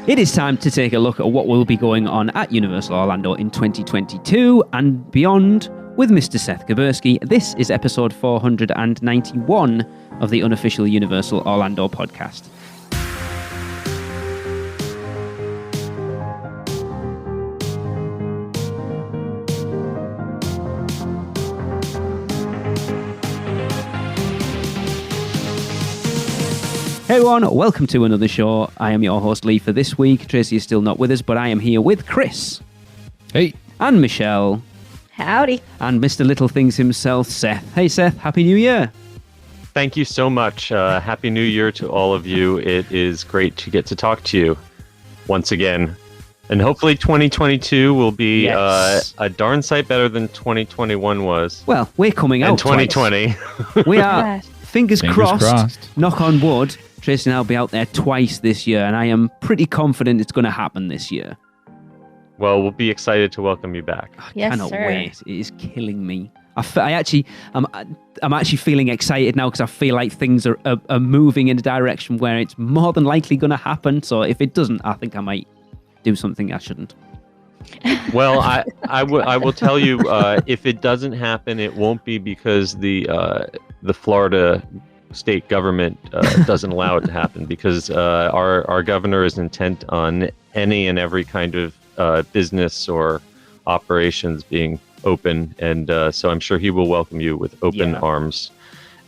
It is time to take a look at what will be going on at Universal Orlando in 2022 and beyond with Mr. Seth Kubersky. This is episode 491 of the Unofficial Universal Orlando podcast. Hey everyone, welcome to another show. I am your host Lee for this week. Tracy is still not with us, but I am here with Chris. Hey. And Michelle. Howdy. And Mr. Little Things himself, Seth. Hey Seth, Happy New Year. Thank you so much. Happy New Year to all of you. It is great to get to talk to you once again. And hopefully 2022 will be a darn sight better than 2021 was. Well, we're coming out. And 2020. We are. Fingers crossed. Knock on wood. Tracy and I will be out there twice this year, and I am pretty confident it's going to happen this year. Well, we'll be excited to welcome you back. I cannot wait. It is killing me. I'm actually feeling excited now because I feel like things are moving in a direction where it's more than likely going to happen. So if it doesn't, I think I might do something I shouldn't. Well, I will tell you, if it doesn't happen, it won't be because the Florida state government doesn't allow it to happen, because our governor is intent on any and every kind of business or operations being open, and so I'm sure he will welcome you with open arms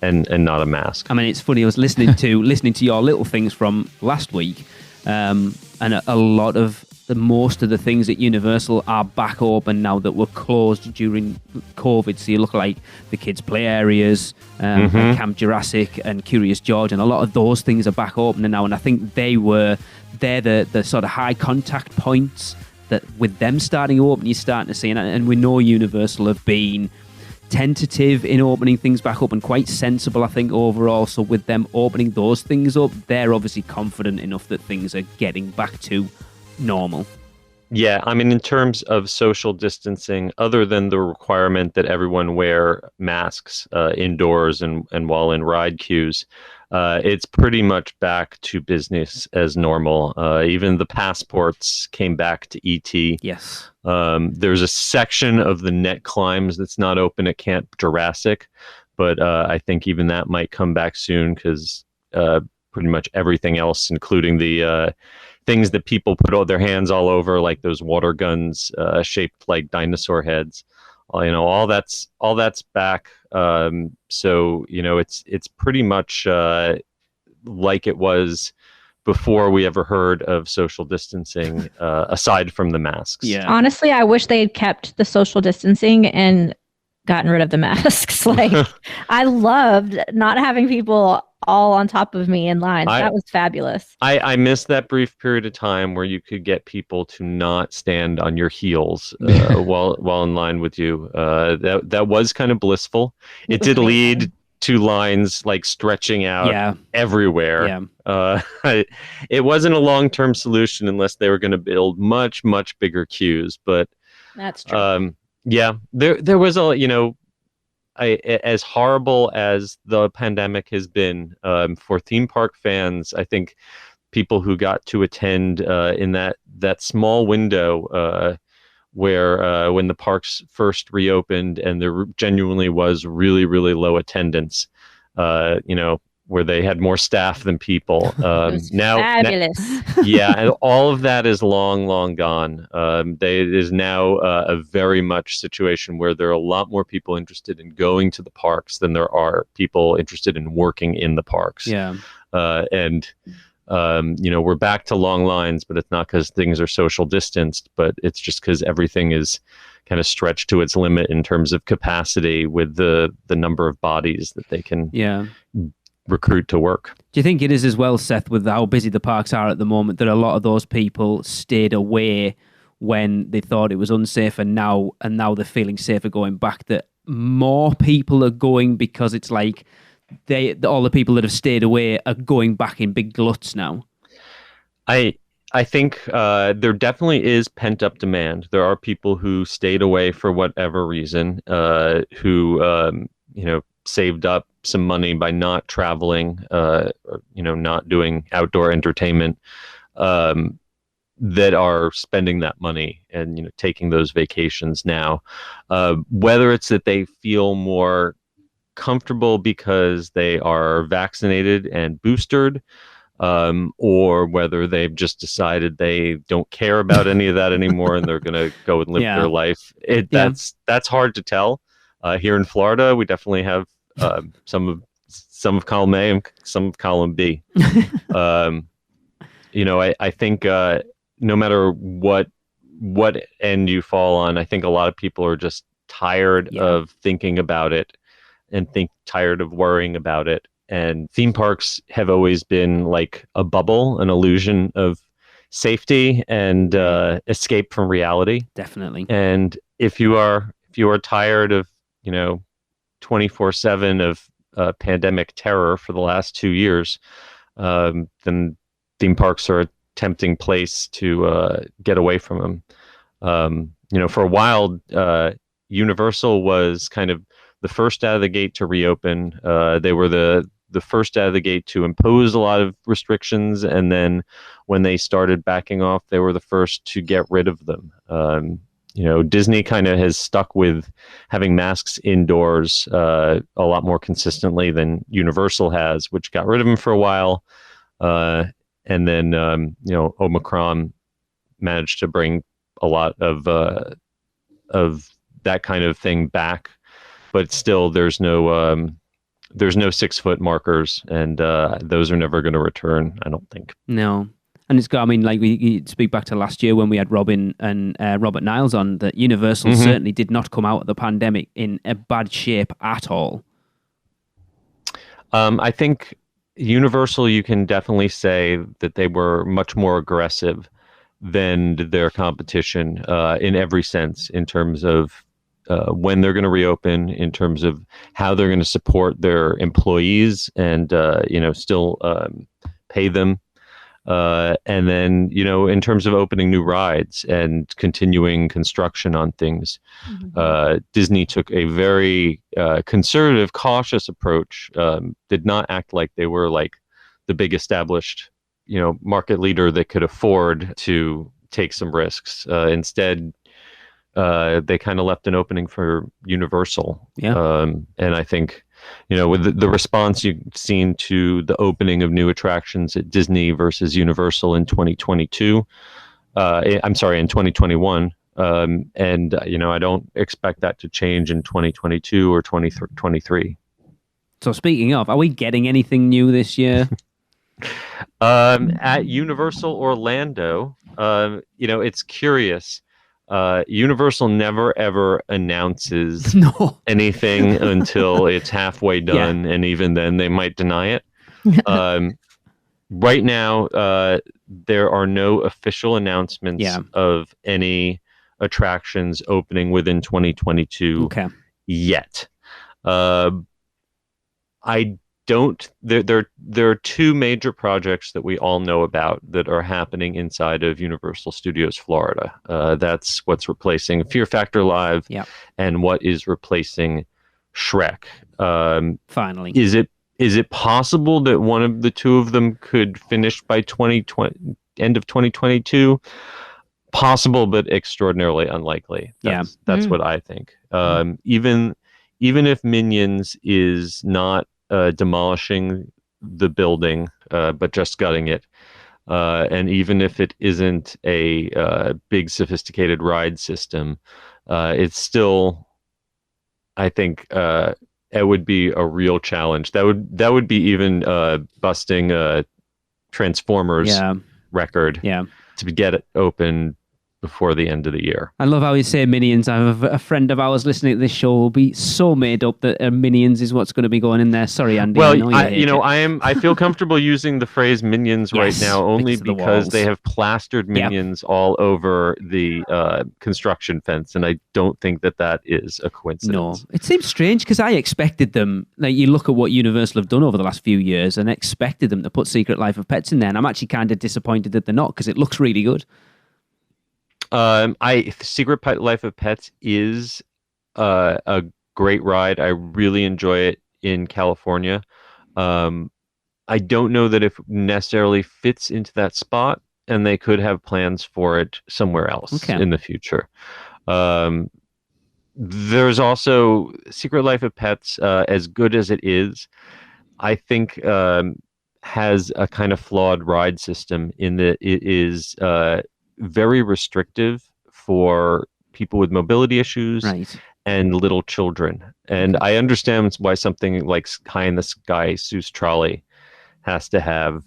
and not a mask. I mean, it's funny. I was listening to your little things from last week, and a lot of most of the things at Universal are back open now that were closed during COVID. So you look like the kids' play areas, Camp Jurassic and Curious George, and a lot of those things are back open now. And I think they're the sort of high contact points that with them starting open, you're starting to see. And we know Universal have been tentative in opening things back up and quite sensible, I think, overall. So with them opening those things up, they're obviously confident enough that things are getting back to normal. Yeah, I mean, in terms of social distancing, other than the requirement that everyone wear masks indoors and while in ride queues, it's pretty much back to business as normal. Even the passports came back to ET. Yes. There's a section of the net climbs that's not open at Camp Jurassic, but I think even that might come back soon, because pretty much everything else, including the things that people put all their hands all over, like those water guns shaped like dinosaur heads, all that's back. So it's pretty much like it was before we ever heard of social distancing, aside from the masks. Yeah. Honestly, I wish they had kept the social distancing and gotten rid of the masks. Like, I loved not having people all on top of me in line. That was fabulous. I missed that brief period of time where you could get people to not stand on your heels while in line with you. That was kind of blissful. It did lead to lines like stretching out everywhere. Yeah. It wasn't a long-term solution unless they were going to build much, much bigger queues. But that's true. There was as horrible as the pandemic has been for theme park fans, I think people who got to attend in that small window where when the parks first reopened and there genuinely was really, really low attendance, where they had more staff than people. Now, fabulous. And all of that is long, long gone. It is now a very much situation where there are a lot more people interested in going to the parks than there are people interested in working in the parks. Yeah. We're back to long lines, but it's not because things are social distanced, but it's just because everything is kind of stretched to its limit in terms of capacity with the number of bodies that they can recruit to work. Do you think it is as well, Seth, with how busy the parks are at the moment, that a lot of those people stayed away when they thought it was unsafe, and now they're feeling safer going back, that more people are going because it's like all the people that have stayed away are going back in big gluts now? I think there definitely is pent up demand. There are people who stayed away for whatever reason, who saved up some money by not traveling, or not doing outdoor entertainment. that are spending that money and taking those vacations now. Whether it's that they feel more comfortable because they are vaccinated and boosted, or whether they've just decided they don't care about any of that anymore and they're going to go and live their life. That's hard to tell. Here in Florida, we definitely have some of column A and some of column B. I think no matter what end you fall on, I think a lot of people are just tired of thinking about it and tired of worrying about it. And theme parks have always been like a bubble, an illusion of safety and escape from reality. Definitely. And if you are tired of 24/7 of pandemic terror for the last 2 years, then theme parks are a tempting place to get away from them. For a while, Universal was kind of the first out of the gate to reopen. They were the first out of the gate to impose a lot of restrictions, and then when they started backing off, they were the first to get rid of them. Disney kind of has stuck with having masks indoors a lot more consistently than Universal has, which got rid of them for a while. And then, Omicron managed to bring a lot of that kind of thing back, but still there's no 6-foot markers, and those are never going to return, I don't think. No. And it's got, I mean, like we speak back to last year when we had Robin and Robert Niles on, that Universal certainly did not come out of the pandemic in a bad shape at all. I think Universal, you can definitely say that they were much more aggressive than their competition in every sense, in terms of when they're going to reopen, in terms of how they're going to support their employees and still pay them. And then, in terms of opening new rides and continuing construction on things, Disney took a very conservative, cautious approach, did not act like they were like the big established, market leader that could afford to take some risks. Instead, they kind of left an opening for Universal. And I think, with the response you've seen to the opening of new attractions at Disney versus Universal in 2022, in 2021, and I don't expect that to change in 2022 or 2023. So speaking of, are we getting anything new this year? At Universal Orlando, it's curious. Universal never ever announces anything until it's halfway done, and even then they might deny it. Right now, there are no official announcements of any attractions opening within 2022 yet. There are two major projects that we all know about that are happening inside of Universal Studios Florida. That's what's replacing Fear Factor Live and what is replacing Shrek. Finally. Is it possible that one of the two of them could finish by end of 2022? Possible, but extraordinarily unlikely. That's what I think. Even if Minions is not demolishing the building, but just gutting it, and even if it isn't a big sophisticated ride system, it's still, I think, it would be a real challenge. That would be even busting a Transformers record to get it open before the end of the year. I love how you say Minions. I have a friend of ours listening to this show will be so made up that Minions is what's going to be going in there. Sorry, Andy. Well, I feel comfortable using the phrase Minions right now only because they have plastered Minions all over the construction fence, and I don't think that is a coincidence. No, it seems strange because I expected them. Like, you look at what Universal have done over the last few years, and expected them to put Secret Life of Pets in there, and I'm actually kind of disappointed that they're not, because it looks really good. Secret Life of Pets is a great ride. I really enjoy it in California. I don't know that it necessarily fits into that spot and they could have plans for it somewhere else in the future. There's also Secret Life of Pets, as good as it is, I think has a kind of flawed ride system in that it is very restrictive for people with mobility issues and little children. And I understand why something like High in the Sky Seuss Trolley has to have,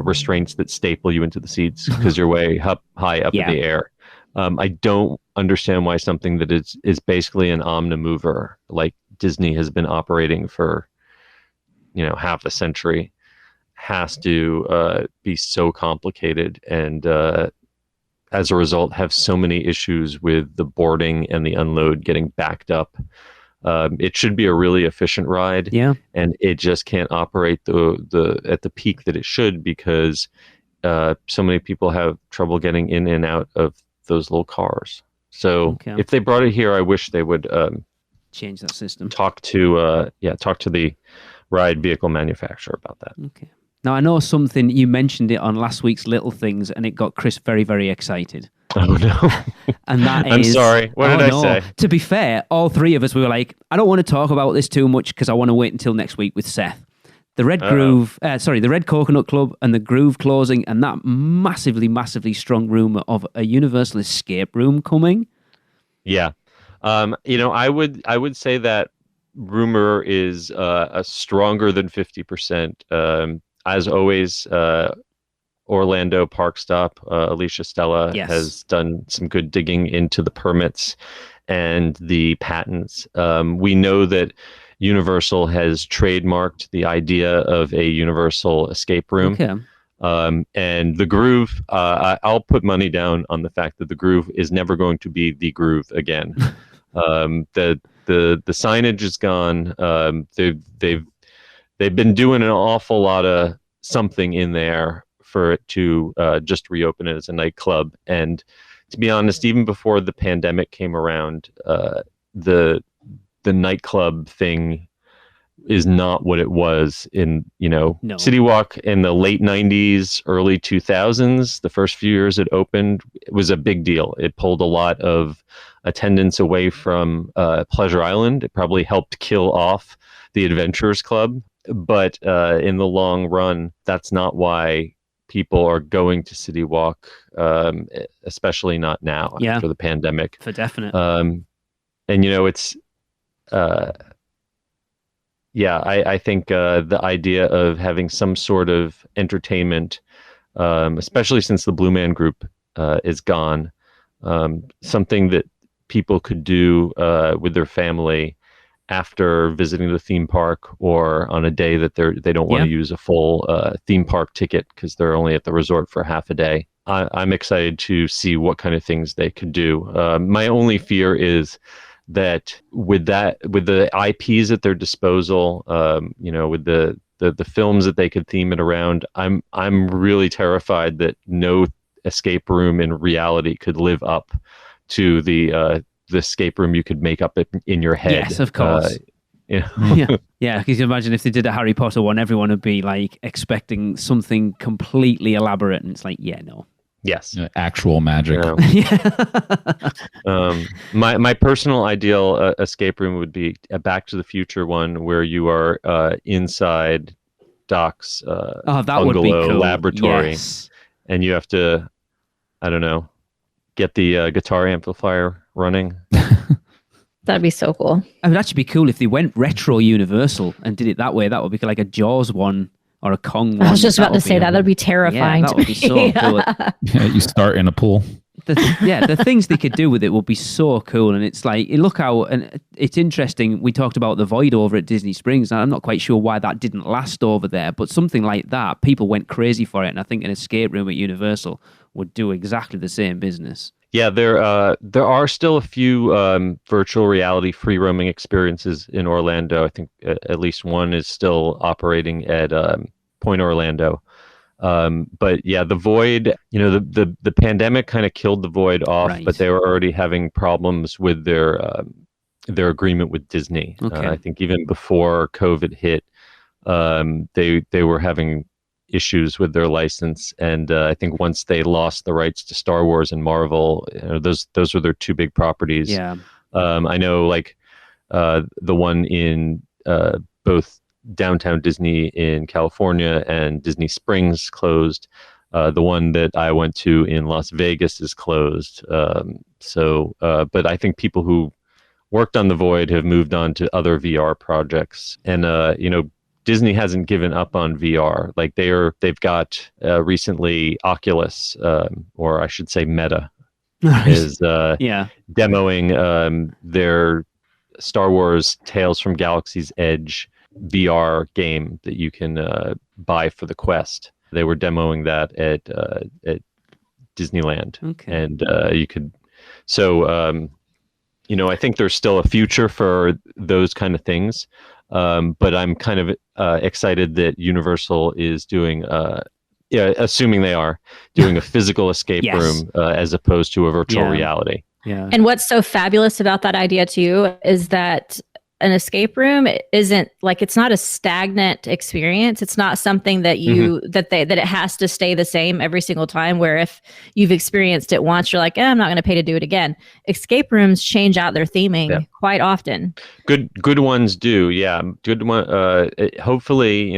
restraints that staple you into the seats because you're way high up in the air. I don't understand why something that is basically an omnimover, like Disney has been operating for, half a century, has to be so complicated and as a result have so many issues with the boarding and the unload getting backed up. It should be a really efficient ride, and it just can't operate at the peak that it should because so many people have trouble getting in and out of those little cars. So if they brought it here, I wish they would change that system. Talk to the ride vehicle manufacturer about that. Okay. Now I know something, you mentioned it on last week's Little Things, and it got Chris very, very excited. Oh no! And that I'm sorry. What did I say? To be fair, all three of us, we were like, I don't want to talk about this too much because I want to wait until next week with Seth. The Red Coconut Club and the Groove closing, and that massively, massively strong rumor of a Universal escape room coming. Yeah. I would say that rumor is a stronger than 50%. As always, Orlando Park Stop, Alicia Stella has done some good digging into the permits and the patents. We know that Universal has trademarked the idea of a Universal escape room. And the Groove, I'll put money down on the fact that the Groove is never going to be the Groove again. The signage is gone. They've been doing an awful lot of something in there for it to just reopen it as a nightclub. And to be honest, even before the pandemic came around, the nightclub thing is not what it was in, City Walk in the late 90s, early 2000s. The first few years it opened, it was a big deal. It pulled a lot of attendance away from Pleasure Island. It probably helped kill off the Adventurers Club. But in the long run, that's not why people are going to City Walk, especially not now after the pandemic. For definite. And, it's... I think the idea of having some sort of entertainment, especially since the Blue Man Group is gone, something that people could do with their family after visiting the theme park or on a day that they don't want to use a full theme park ticket because they're only at the resort for half a day. I'm excited to see what kind of things they could do. My only fear is that with the IPs at their disposal, with the films that they could theme it around, I'm really terrified that no escape room in reality could live up to the escape room you could make up in your head. Yes, of course. Because you imagine if they did a Harry Potter one, everyone would be like expecting something completely elaborate, and it's like, no. Yes, actual magic. My personal ideal escape room would be a Back to the Future one where you are inside Doc's that would be cool. laboratory, and you have to, I don't know, get the guitar amplifier running. That'd be so cool. It would actually be cool if they went retro Universal and did it that way. That would be like a Jaws one or a Kong one. I was just about to say that would be terrifying. That would be so cool. You start in a pool. The things they could do with it would be so cool. And it's like, look how, and it's interesting. We talked about the Void over at Disney Springs, and I'm not quite sure why that didn't last over there, but something like that, people went crazy for it. And I think an escape room at Universal would do exactly the same business. Yeah, there are still a few virtual reality free roaming experiences in Orlando. I think at least one is still operating at Point Orlando. But yeah, the Void, the pandemic kind of killed the Void off, but they were already having problems with their agreement with Disney. I think even before COVID hit, they were having issues with their license, and I think once they lost the rights to Star Wars and Marvel, those were their two big properties. Yeah. I know, like the one in both downtown Disney in California and Disney Springs closed. The one that I went to in Las Vegas is closed. But I think people who worked on The Void have moved on to other VR projects, and Disney hasn't given up on VR. Like they've got recently Oculus, or I should say Meta, is demoing their Star Wars Tales from Galaxy's Edge VR game that you can buy for the Quest. They were demoing that at Disneyland, and you could. So I think there's still a future for those kind of things. But I'm kind of excited that Universal is doing, assuming they are doing a physical escape room as opposed to a virtual reality. Yeah. And what's so fabulous about that idea too is that an escape room isn't like, it's not a stagnant experience. It's not something that that it has to stay the same every single time, where if you've experienced it once, you're like, I'm not going to pay to do it again. Escape rooms change out their theming quite often. Good ones do. Yeah. Good one. Hopefully,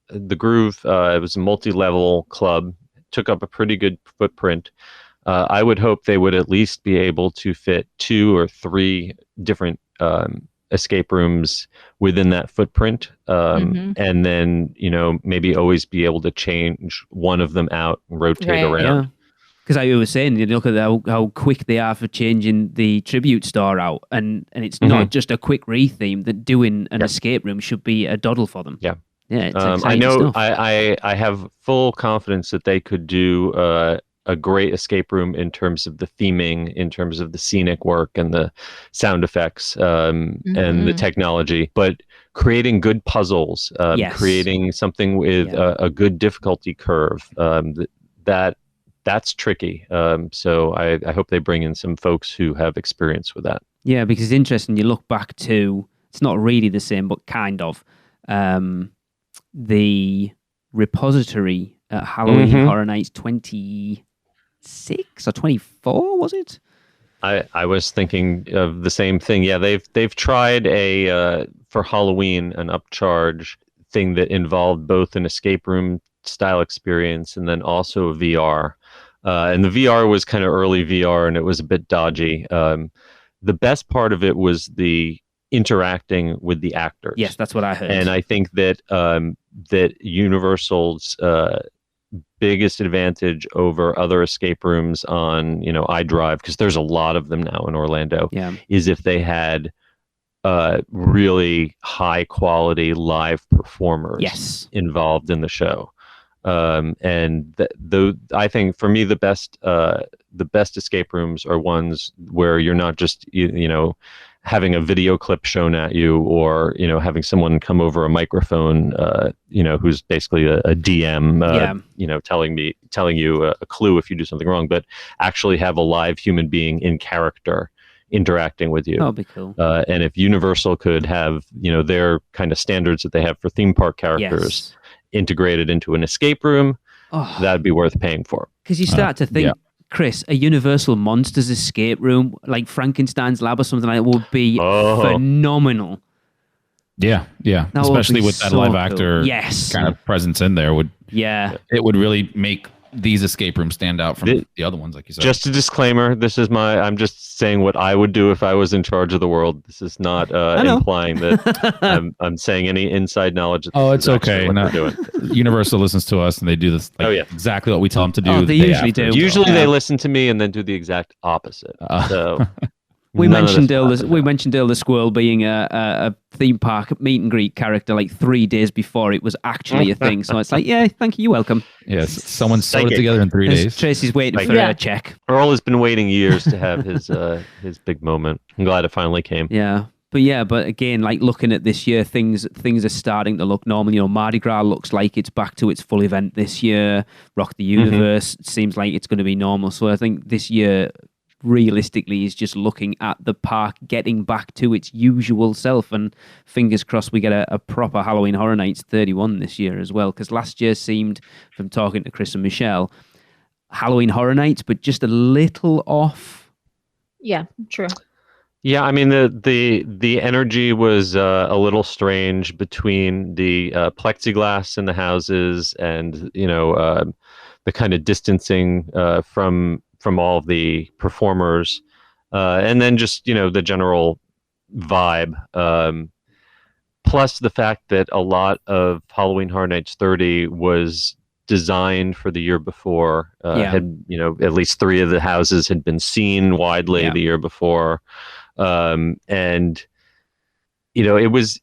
the Groove, it was a multi-level club, took up a pretty good footprint. I would hope they would at least be able to fit 2 or 3 different escape rooms within that footprint, and then maybe always be able to change one of them out and rotate around. Because like you were saying, you look at how quick they are for changing the tribute store out, and it's not just a quick retheme. That doing an escape room should be a doddle for them. Yeah, it's I know. stuff. I have full confidence that they could do a great escape room in terms of the theming, in terms of the scenic work and the sound effects, and the technology, but creating good puzzles, creating something with a good difficulty curve, that's tricky. So I hope they bring in some folks who have experience with that. Yeah, because it's interesting. You look back to, it's not really the same, but kind of, the repository at Halloween Horror Nights 26 or 24, was it? I was thinking of the same thing. Yeah, they've tried for Halloween an upcharge thing that involved both an escape room style experience and then also a VR. And the VR was kind of early VR, and it was a bit dodgy. The best part of it was the interacting with the actors. Yes, that's what I heard. And I think that that Universal's biggest advantage over other escape rooms on iDrive, because there's a lot of them now in Orlando, is if they had really high quality live performers involved in the show. I think for me the best escape rooms are ones where you're not just having a video clip shown at you, or having someone come over a microphone, who's basically a DM, telling you a clue if you do something wrong, but actually have a live human being in character interacting with you. That'll be cool. And if Universal could have their kind of standards that they have for theme park characters integrated into an escape room, that'd be worth paying for. Because you start to think, Chris, a Universal Monsters escape room like Frankenstein's Lab or something like that would be phenomenal. Yeah. That Especially with that live actor yes. kind of presence in there would it would really make these escape rooms stand out from the other ones, like you said. Just a disclaimer, I'm just saying what I would do if I was in charge of the world. This is not implying that I'm saying any inside knowledge. It's okay. Universal listens to us and they do this exactly what we tell them to do. They usually do. Usually they listen to me and then do the exact opposite. So we mentioned Dale the Squirrel being a theme park meet and greet character like 3 days before it was actually a thing. So it's like, thank you, you're welcome. Yes, someone sewed it together in 3 days. Tracy's waiting for a check. Earl has been waiting years to have his big moment. I'm glad it finally came. Yeah. But again, like looking at this year, things are starting to look normal. Mardi Gras looks like it's back to its full event this year. Rock the Universe seems like it's going to be normal. So I think this year realistically is just looking at the park getting back to its usual self, and fingers crossed we get a proper Halloween Horror Nights 31 this year as well, because last year seemed, from talking to Chris and Michelle, Halloween Horror Nights, but just a little off. Yeah, true. Yeah, I mean the energy was a little strange between the plexiglass in the houses and the kind of distancing from all of the performers, and then just the general vibe. Plus the fact that a lot of Halloween Horror Nights 30 was designed for the year before. Had at least 3 of the houses had been seen widely the year before. And it was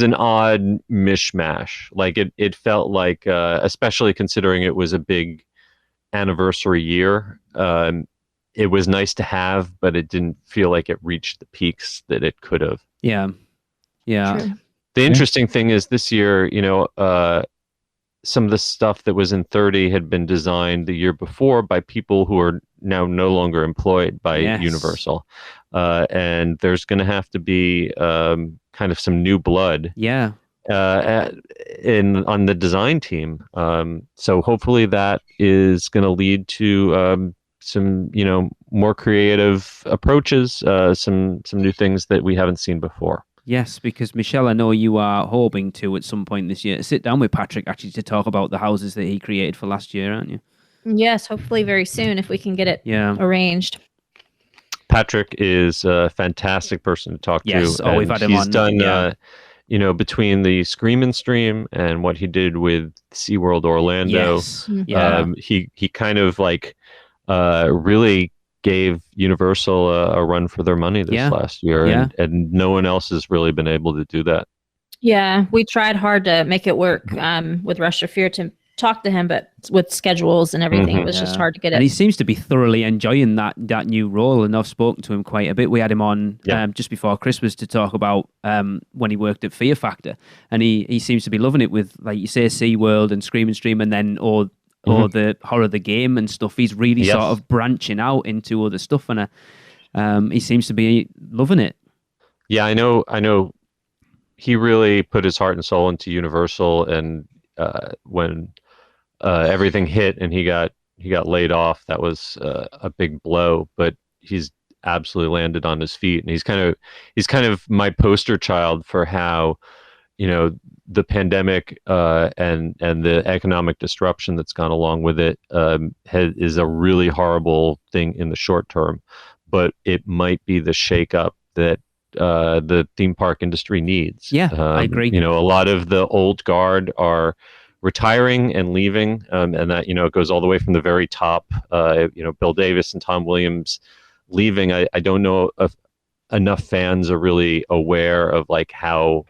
an odd mishmash. Like it felt like, especially considering it was a big anniversary year, it was nice to have, but it didn't feel like it reached the peaks that it could have. Yeah. True. The interesting thing is this year, some of the stuff that was in 30 had been designed the year before by people who are now no longer employed by Universal. And there's going to have to be kind of some new blood on the design team. So hopefully that is going to lead to some more creative approaches, some new things that we haven't seen before. Yes, because Michelle, I know you are hoping to, at some point this year, sit down with Patrick actually to talk about the houses that he created for last year, aren't you? Yes, hopefully very soon if we can get it arranged. Patrick is a fantastic person to talk to. Yes, we've had him on. He's done, between the Scream and Stream and what he did with SeaWorld Orlando, he kind of really gave Universal a run for their money this last year, and no one else has really been able to do that. Yeah, we tried hard to make it work with Rush of Fear to talk to him, but with schedules and everything, it was just hard to get it. And he seems to be thoroughly enjoying that new role, and I've spoken to him quite a bit. We had him on just before Christmas to talk about when he worked at Fear Factor, and he seems to be loving it with, like you say, SeaWorld and Scream and Stream, and then or the Horror the Game and stuff. He's really sort of branching out into other stuff, and he seems to be loving it. Yeah, I know. He really put his heart and soul into Universal, and when everything hit and he got laid off, that was a big blow. But he's absolutely landed on his feet, and he's kind of my poster child for how the pandemic and the economic disruption that's gone along with it is a really horrible thing in the short term, but it might be the shakeup that the theme park industry needs. Yeah, I agree. A lot of the old guard are retiring and leaving, and that it goes all the way from the very top. Bill Davis and Tom Williams leaving. I don't know if enough fans are really aware of how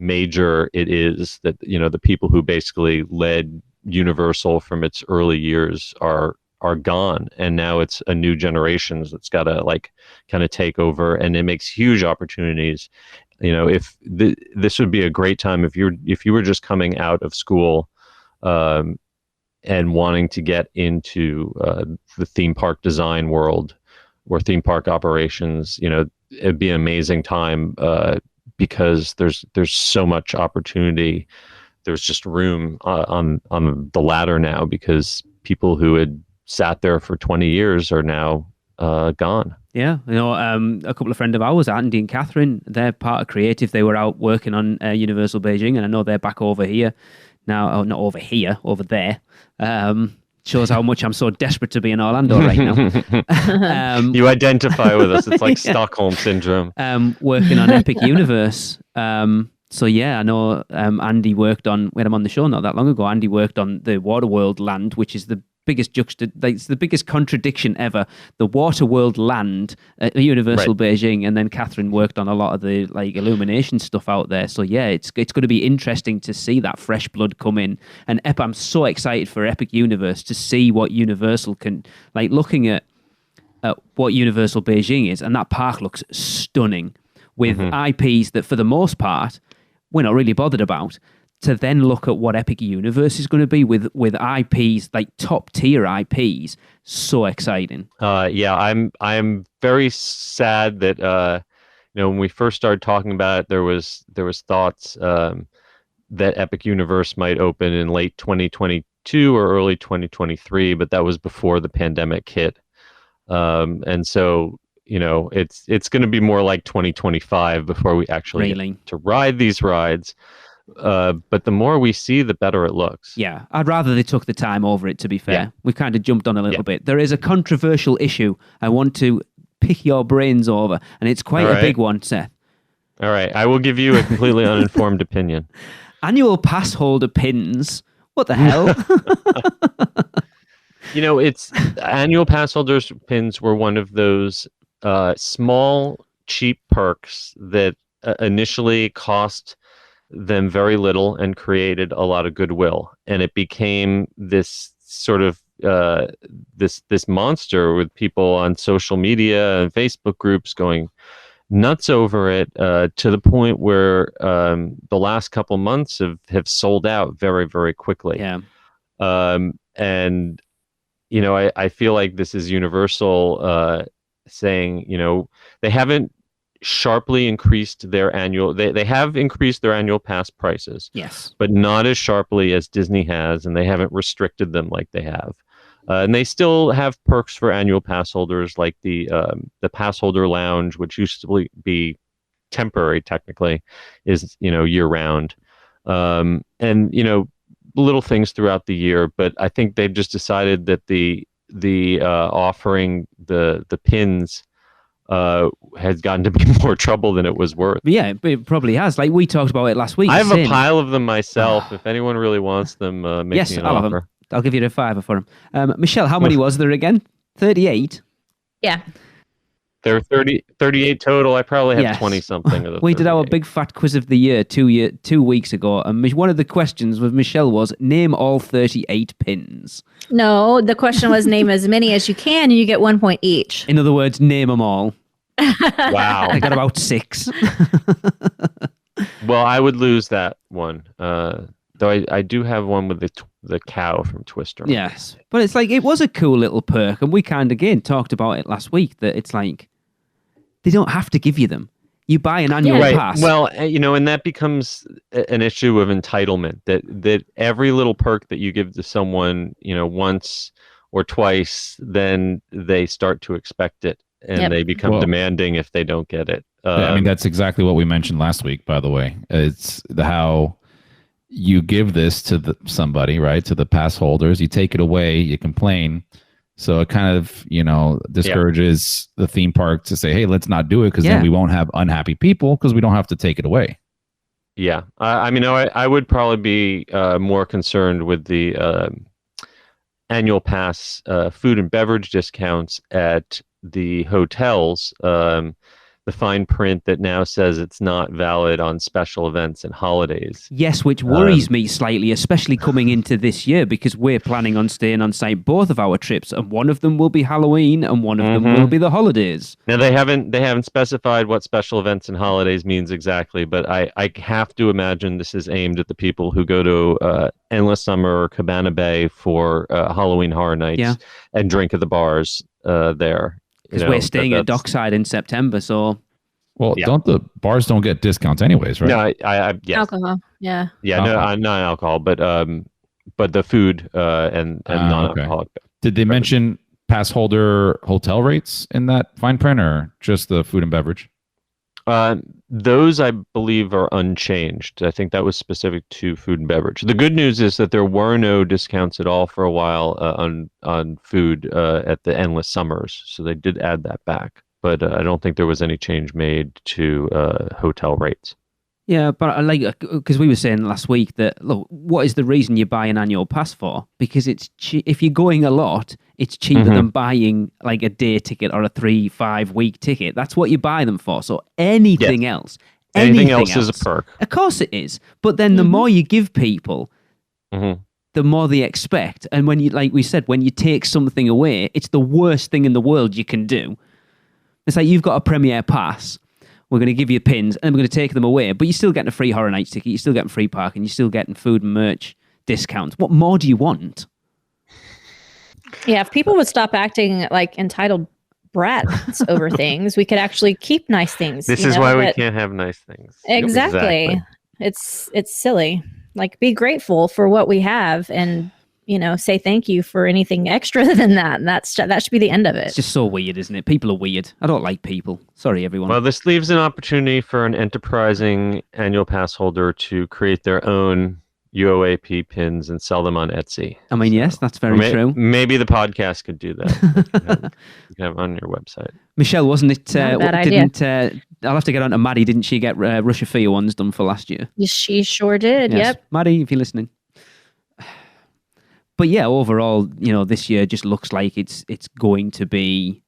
major it is that the people who basically led Universal from its early years are gone, and now it's a new generation that's got to kind of take over, and it makes huge opportunities. If this would be a great time if you were just coming out of school and wanting to get into the theme park design world or theme park operations, it'd be an amazing time because there's so much opportunity. There's just room on the ladder now, because people who had sat there for 20 years are now gone. Yeah, a couple of friends of ours, Andy and Catherine, they're part of creative. They were out working on Universal Beijing, and I know they're back over here now. Oh, not over here, over there. Shows how much I'm so desperate to be in Orlando right now. You identify with us. It's like Stockholm Syndrome. Working on Epic Universe. So yeah, I know Andy worked on, we had him on the show not that long ago, Andy worked on the Waterworld land, which is the biggest it's the biggest contradiction ever. The Waterworld land at Universal Beijing, and then Catherine worked on a lot of the illumination stuff out there. So yeah, it's going to be interesting to see that fresh blood come in. And I'm so excited for Epic Universe to see what Universal can, looking at what Universal Beijing is, and that park looks stunning with IPs that for the most part we're not really bothered about. to then look at what Epic Universe is going to be with IPs, like top tier IPs. So exciting. I'm very sad that when we first started talking about it, there was thoughts that Epic Universe might open in late 2022 or early 2023, but that was before the pandemic hit. And so, it's going to be more like 2025 before we actually get to ride these rides. But the more we see, the better it looks. Yeah, I'd rather they took the time over it, to be fair. Yeah. We've kind of jumped on a little bit. There is a controversial issue I want to pick your brains over, and it's quite a big one, Seth. All right, I will give you a completely uninformed opinion. Annual pass holder pins. What the hell? It's annual pass holders pins were one of those small, cheap perks that initially cost them very little and created a lot of goodwill, and it became this sort of this monster with people on social media and Facebook groups going nuts over it, to the point where the last couple months have sold out very, very quickly. Yeah. And I feel like this is Universal saying, they haven't sharply increased their annual. They have increased their annual pass prices. Yes. But not as sharply as Disney has, and they haven't restricted them like they have. And they still have perks for annual pass holders, like the pass holder lounge, which used to be temporary, technically, is year round, and little things throughout the year. But I think they've just decided that the offering the pins has gotten to be more trouble than it was worth. Yeah, it probably has. Like we talked about it last week. I have a pile of them myself. If anyone really wants them, make me an offer. Have them. I'll give you a $5 for them. Michelle, how many was there again? 38? Yeah. There are 38 total. I probably have 20-something of them. We did our big fat quiz of the year 2 weeks ago, and one of the questions with Michelle was, name all 38 pins. No, the question was name as many as you can, and you get 1 point each. In other words, name them all. Wow. I got about 6. Well, I would lose that one. Though I do have one with the cow from Twister. Yes. But it's like, it was a cool little perk. And we kind of, again, talked about it last week, that it's like, they don't have to give you them. You buy an annual pass. Well, and that becomes an issue of entitlement, that every little perk that you give to someone, once or twice, then they start to expect it. And they become demanding if they don't get it. That's exactly what we mentioned last week, by the way. It's how you give this to somebody, right? To the pass holders, you take it away, you complain. So it kind of, discourages the theme park to say, hey, let's not do it, because then we won't have unhappy people because we don't have to take it away. Yeah. I would probably be more concerned with the annual pass food and beverage discounts at the hotels. The fine print that now says it's not valid on special events and holidays. Yes, which worries me slightly, especially coming into this year, because we're planning on staying on site both of our trips, and one of them will be Halloween and one of them will be the holidays. Now they haven't specified what special events and holidays means exactly, but I have to imagine this is aimed at the people who go to Endless Summer or Cabana Bay for Halloween Horror Nights and drink at the bars there. Because we're staying at Dockside in September, so... Well, don't the bars don't get discounts anyways, right? No, yes. Alcohol, yeah. Yeah, no, not alcohol, but the food and non-alcoholic. Okay. Did they mention pass holder hotel rates in that fine print, or just the food and beverage? Those, I believe, are unchanged. I think that was specific to food and beverage. The good news is that there were no discounts at all for a while on food at the Endless Summers, so they did add that back. But I don't think there was any change made to hotel rates. Yeah, but I like, because we were saying last week that, look, what is the reason you buy an annual pass for? Because it's if you're going a lot, it's cheaper than buying like a day ticket or a 3-5 week ticket. That's what you buy them for. So anything else is a perk. Of course it is. But then the more you give people, the more they expect. And when you, like we said, when you take something away, it's the worst thing in the world you can do. It's like you've got a Premier Pass. we're going to give you pins, and we're going to take them away. But you're still getting a free Horror Nights ticket. You're still getting free parking. You're still getting food and merch discounts. What more do you want? Yeah, if people would stop acting like entitled brats over things, we could actually keep nice things. This is why we can't have nice things. Exactly. It's silly. Like, be grateful for what we have, and say thank you for anything extra than that. And that should be the end of it. It's just so weird, isn't it? People are weird. I don't like people. Sorry, everyone. Well, this leaves an opportunity for an enterprising annual pass holder to create their own UOAP pins and sell them on Etsy. I mean, yes, that's very true. Maybe the podcast could do that. You can have on your website. Michelle, wasn't it? Not a bad idea. I'll have to get on to Maddie. Didn't she get Russia Fear ones done for last year? She sure did. Yes. Yep. Maddie, if you're listening. But yeah, overall, this year just looks like it's going to be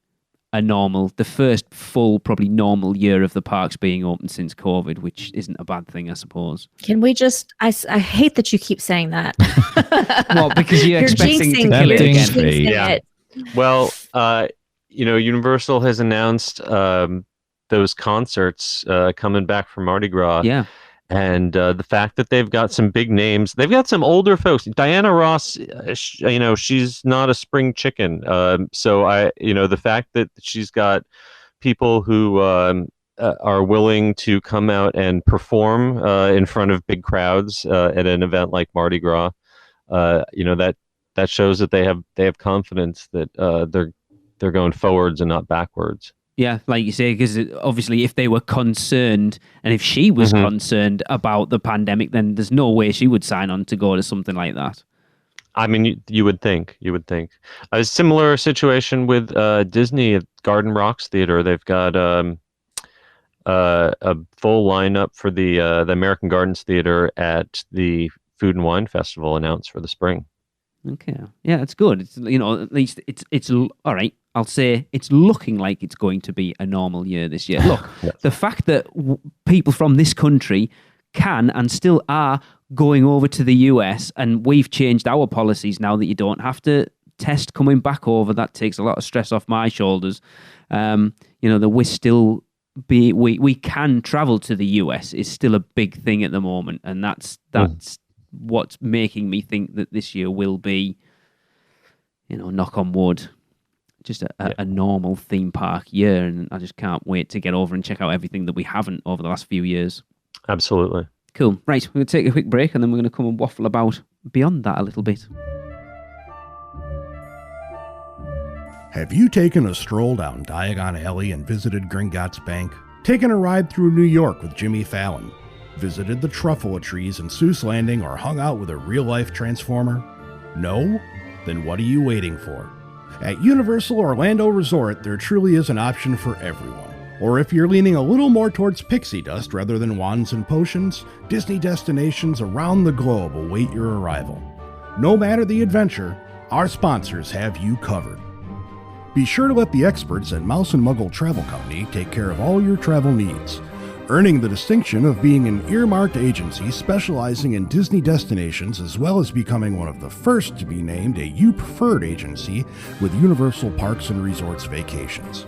the first full, probably normal year of the parks being open since COVID, which isn't a bad thing, I suppose. Can we just, I hate that you keep saying that. Well, because you're expecting to kill it again. Yeah. Well, Universal has announced those concerts coming back from Mardi Gras. Yeah. And the fact that they've got some big names, they've got some older folks. Diana Ross, she's not a spring chicken. So the fact that she's got people who are willing to come out and perform in front of big crowds at an event like Mardi Gras, that shows that they have confidence that they're going forwards and not backwards. Yeah, like you say, because obviously if they were concerned, and if she was concerned about the pandemic, then there's no way she would sign on to go to something like that. I mean, you would think. A similar situation with Disney at Garden Rocks Theater. They've got a full lineup for the American Gardens Theater at the Food and Wine Festival announced for the spring. Okay, yeah, it's good. It's at least it's all right. I'll say it's looking like it's going to be a normal year this year. Look, the fact that people from this country can and still are going over to the US, and we've changed our policies now that you don't have to test coming back over. That takes a lot of stress off my shoulders. That we're still we can travel to the US is still a big thing at the moment, and that's what's making me think that this year will be, knock on wood, just a normal theme park year. And I just can't wait to get over and check out everything that we haven't over the last few years. Absolutely. Cool. Right, we're going to take a quick break, and then we're going to come and waffle about beyond that a little bit. Have you taken a stroll down Diagon Alley and visited Gringotts Bank? Taken a ride through New York with Jimmy Fallon? Visited the Truffalo Trees in Seuss Landing, or hung out with a real-life Transformer? No? Then what are you waiting for? At Universal Orlando Resort, there truly is an option for everyone. Or if you're leaning a little more towards pixie dust rather than wands and potions, Disney destinations around the globe await your arrival. No matter the adventure, our sponsors have you covered. Be sure to let the experts at Mouse & Muggle Travel Company take care of all your travel needs, earning the distinction of being an earmarked agency specializing in Disney destinations, as well as becoming one of the first to be named a U Preferred agency with Universal Parks and Resorts Vacations.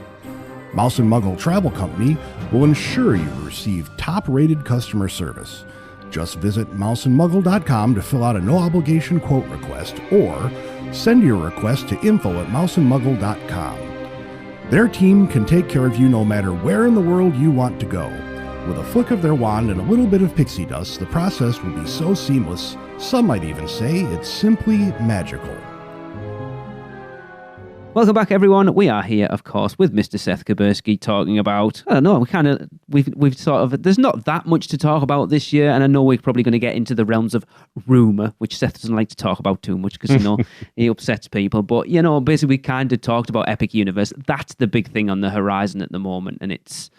Mouse & Muggle Travel Company will ensure you receive top-rated customer service. Just visit mouseandmuggle.com to fill out a no-obligation quote request, or send your request to info@mouseandmuggle.com. Their team can take care of you no matter where in the world you want to go. With a flick of their wand and a little bit of pixie dust, the process will be so seamless, some might even say it's simply magical. Welcome back, everyone. We are here, of course, with Mr. Seth Kubersky talking about, I don't know, we've sort of, there's not that much to talk about this year, and I know we're probably going to get into the realms of rumour, which Seth doesn't like to talk about too much because, he upsets people. But, basically we kind of talked about Epic Universe. That's the big thing on the horizon at the moment, and it's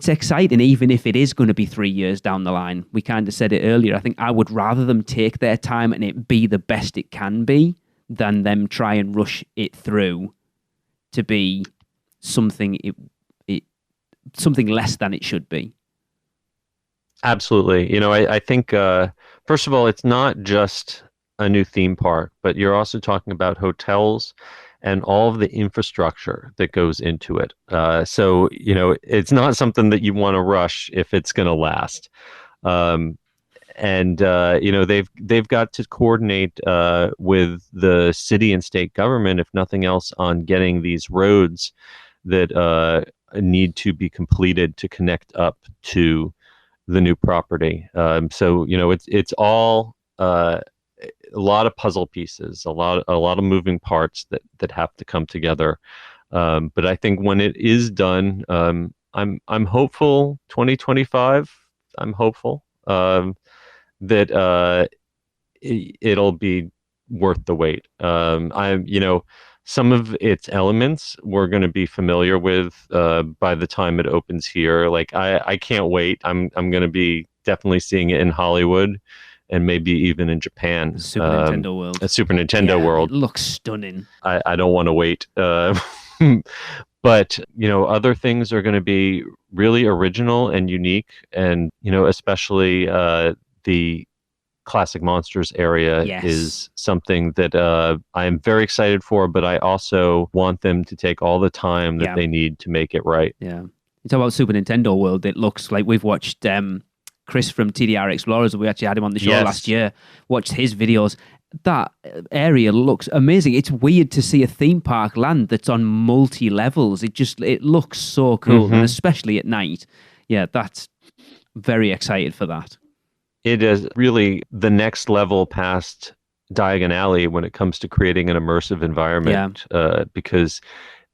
exciting, even if it is going to be 3 years down the line. We kind of said it earlier. I think I would rather them take their time and it be the best it can be than them try and rush it through to be something something less than it should be. Absolutely. I think, first of all, it's not just a new theme park, but you're also talking about hotels and all of the infrastructure that goes into it. So, it's not something that you want to rush if it's going to last. And they've got to coordinate with the city and state government, if nothing else, on getting these roads that need to be completed to connect up to the new property. So it's all a lot of puzzle pieces, a lot of moving parts that have to come together. But I think when it is done, I'm hopeful. 2025, I'm hopeful that it'll be worth the wait. Some of its elements we're going to be familiar with by the time it opens here. Like I can't wait. I'm going to be definitely seeing it in Hollywood and maybe even in Japan. Super Nintendo World. A Super Nintendo World. It looks stunning. I don't want to wait. But other things are going to be really original and unique, and especially the Classic Monsters area is something that I am very excited for, but I also want them to take all the time that they need to make it right. Yeah. You talk about Super Nintendo World, it looks like we've watched Chris from TDR Explorers, we actually had him on the show last year, watched his videos. That area looks amazing. It's weird to see a theme park land that's on multi-levels. It looks so cool, and especially at night. Yeah, that's very excited for that. It is really the next level past Diagon Alley when it comes to creating an immersive environment, because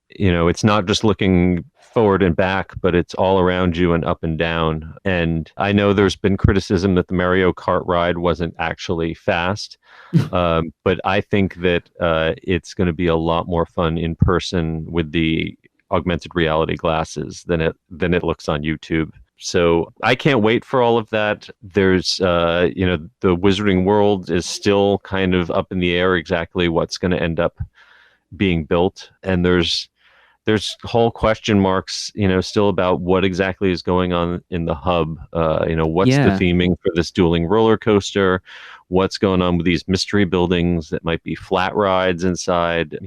it's not just looking forward and back, but it's all around you and up and down. And I know there's been criticism that the Mario Kart ride wasn't actually fast, but I think that it's going to be a lot more fun in person with the augmented reality glasses than it looks on YouTube. So I can't wait for all of that. There's, the Wizarding World is still kind of up in the air exactly what's going to end up being built. And there's whole question marks, still about what exactly is going on in the hub. What's the theming for this dueling roller coaster? What's going on with these mystery buildings that might be flat rides inside?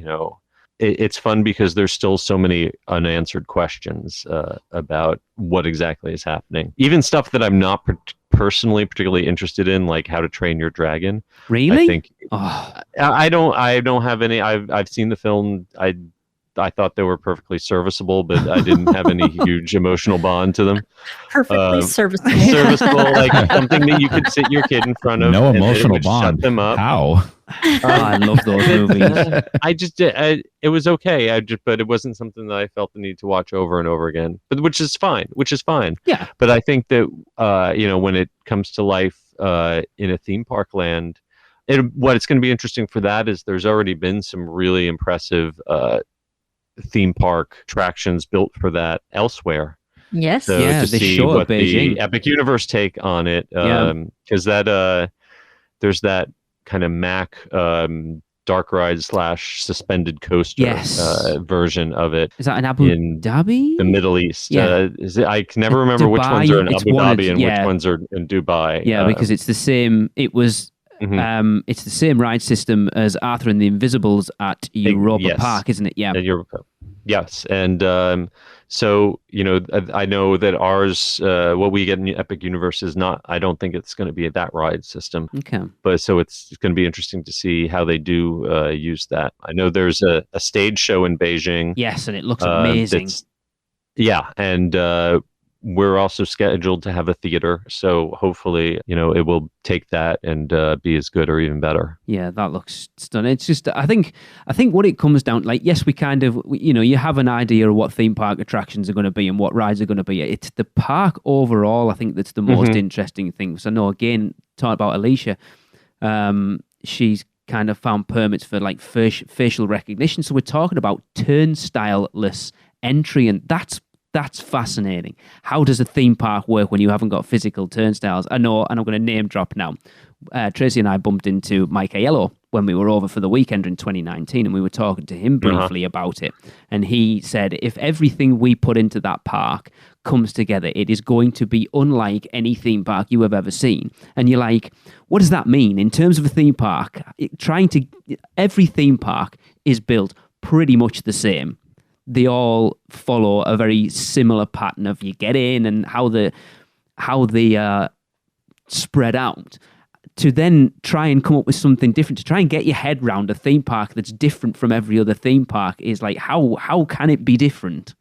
It's fun because there's still so many unanswered questions about what exactly is happening. Even stuff that I'm not personally particularly interested in, like How to Train Your Dragon. Really? I think I don't have any. I've seen the film. I thought they were perfectly serviceable, but I didn't have any huge emotional bond to them. Perfectly serviceable. Serviceable, like something that you could sit your kid in front of. No emotional bond. Shut them up. How? I love those movies. It was okay. But it wasn't something that I felt the need to watch over and over again. But which is fine. Yeah. But I think that when it comes to life in a theme park land, what's going to be interesting for that is there's already been some really impressive theme park attractions built for that elsewhere. Yes. So to see what the Epic Universe take on it, because there's that kind of Mac dark ride / suspended coaster version of it. Is that in Abu Dhabi? The Middle East. Yeah. I can never remember which ones are in Abu Dhabi and which ones are in Dubai. Yeah, because it's the same. It was. It's the same ride system as Arthur and the Invisibles at Europa Park, isn't it? Yeah. At Europa. Yes. And so, I know that ours, what we get in the Epic Universe is not, I don't think it's going to be that ride system. Okay. But so it's going to be interesting to see how they do use that. I know there's a stage show in Beijing. Yes, and it looks amazing. And we're also scheduled to have a theater, so hopefully, it will take that and be as good or even better. Yeah, that looks stunning. It's just, I think what it comes down, like, yes, we kind of, you have an idea of what theme park attractions are going to be and what rides are going to be. It's the park overall, I think, that's the most interesting thing. So, no, again, talking about Alicia, she's kind of found permits for like facial recognition. So we're talking about turnstile-less entry, and that's fascinating. How does a theme park work when you haven't got physical turnstiles? I know, and I'm going to name drop now. Tracy and I bumped into Mike Aiello when we were over for the weekend in 2019, and we were talking to him briefly about it. And he said, if everything we put into that park comes together, it is going to be unlike any theme park you have ever seen. And you're like, what does that mean in terms of a theme park? Every theme park is built pretty much the same. They all follow a very similar pattern of you get in and how they spread out. To then try and come up with something different, to try and get your head round a theme park that's different from every other theme park is like, how can it be different?